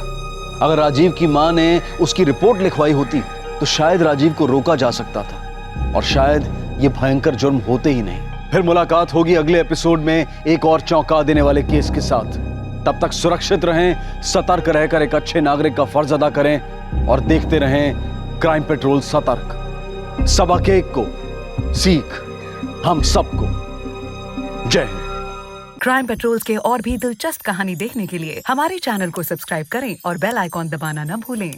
अगर राजीव की माँ ने उसकी रिपोर्ट लिखवाई होती तो शायद राजीव को रोका जा सकता था और शायद ये भयंकर जुर्म होते ही नहीं। फिर मुलाकात होगी अगले एपिसोड में एक और चौंका देने वाले केस के साथ। तब तक सुरक्षित रहें, सतर्क रहकर एक अच्छे नागरिक का फर्ज अदा करें और देखते रहें क्राइम पेट्रोल सतर्क। सबक एक को सीख हम सबको। जय हिंद। क्राइम पेट्रोल्स के और भी दिलचस्प कहानी देखने के लिए हमारे चैनल को सब्सक्राइब करें और बेल आइकॉन दबाना न भूलें।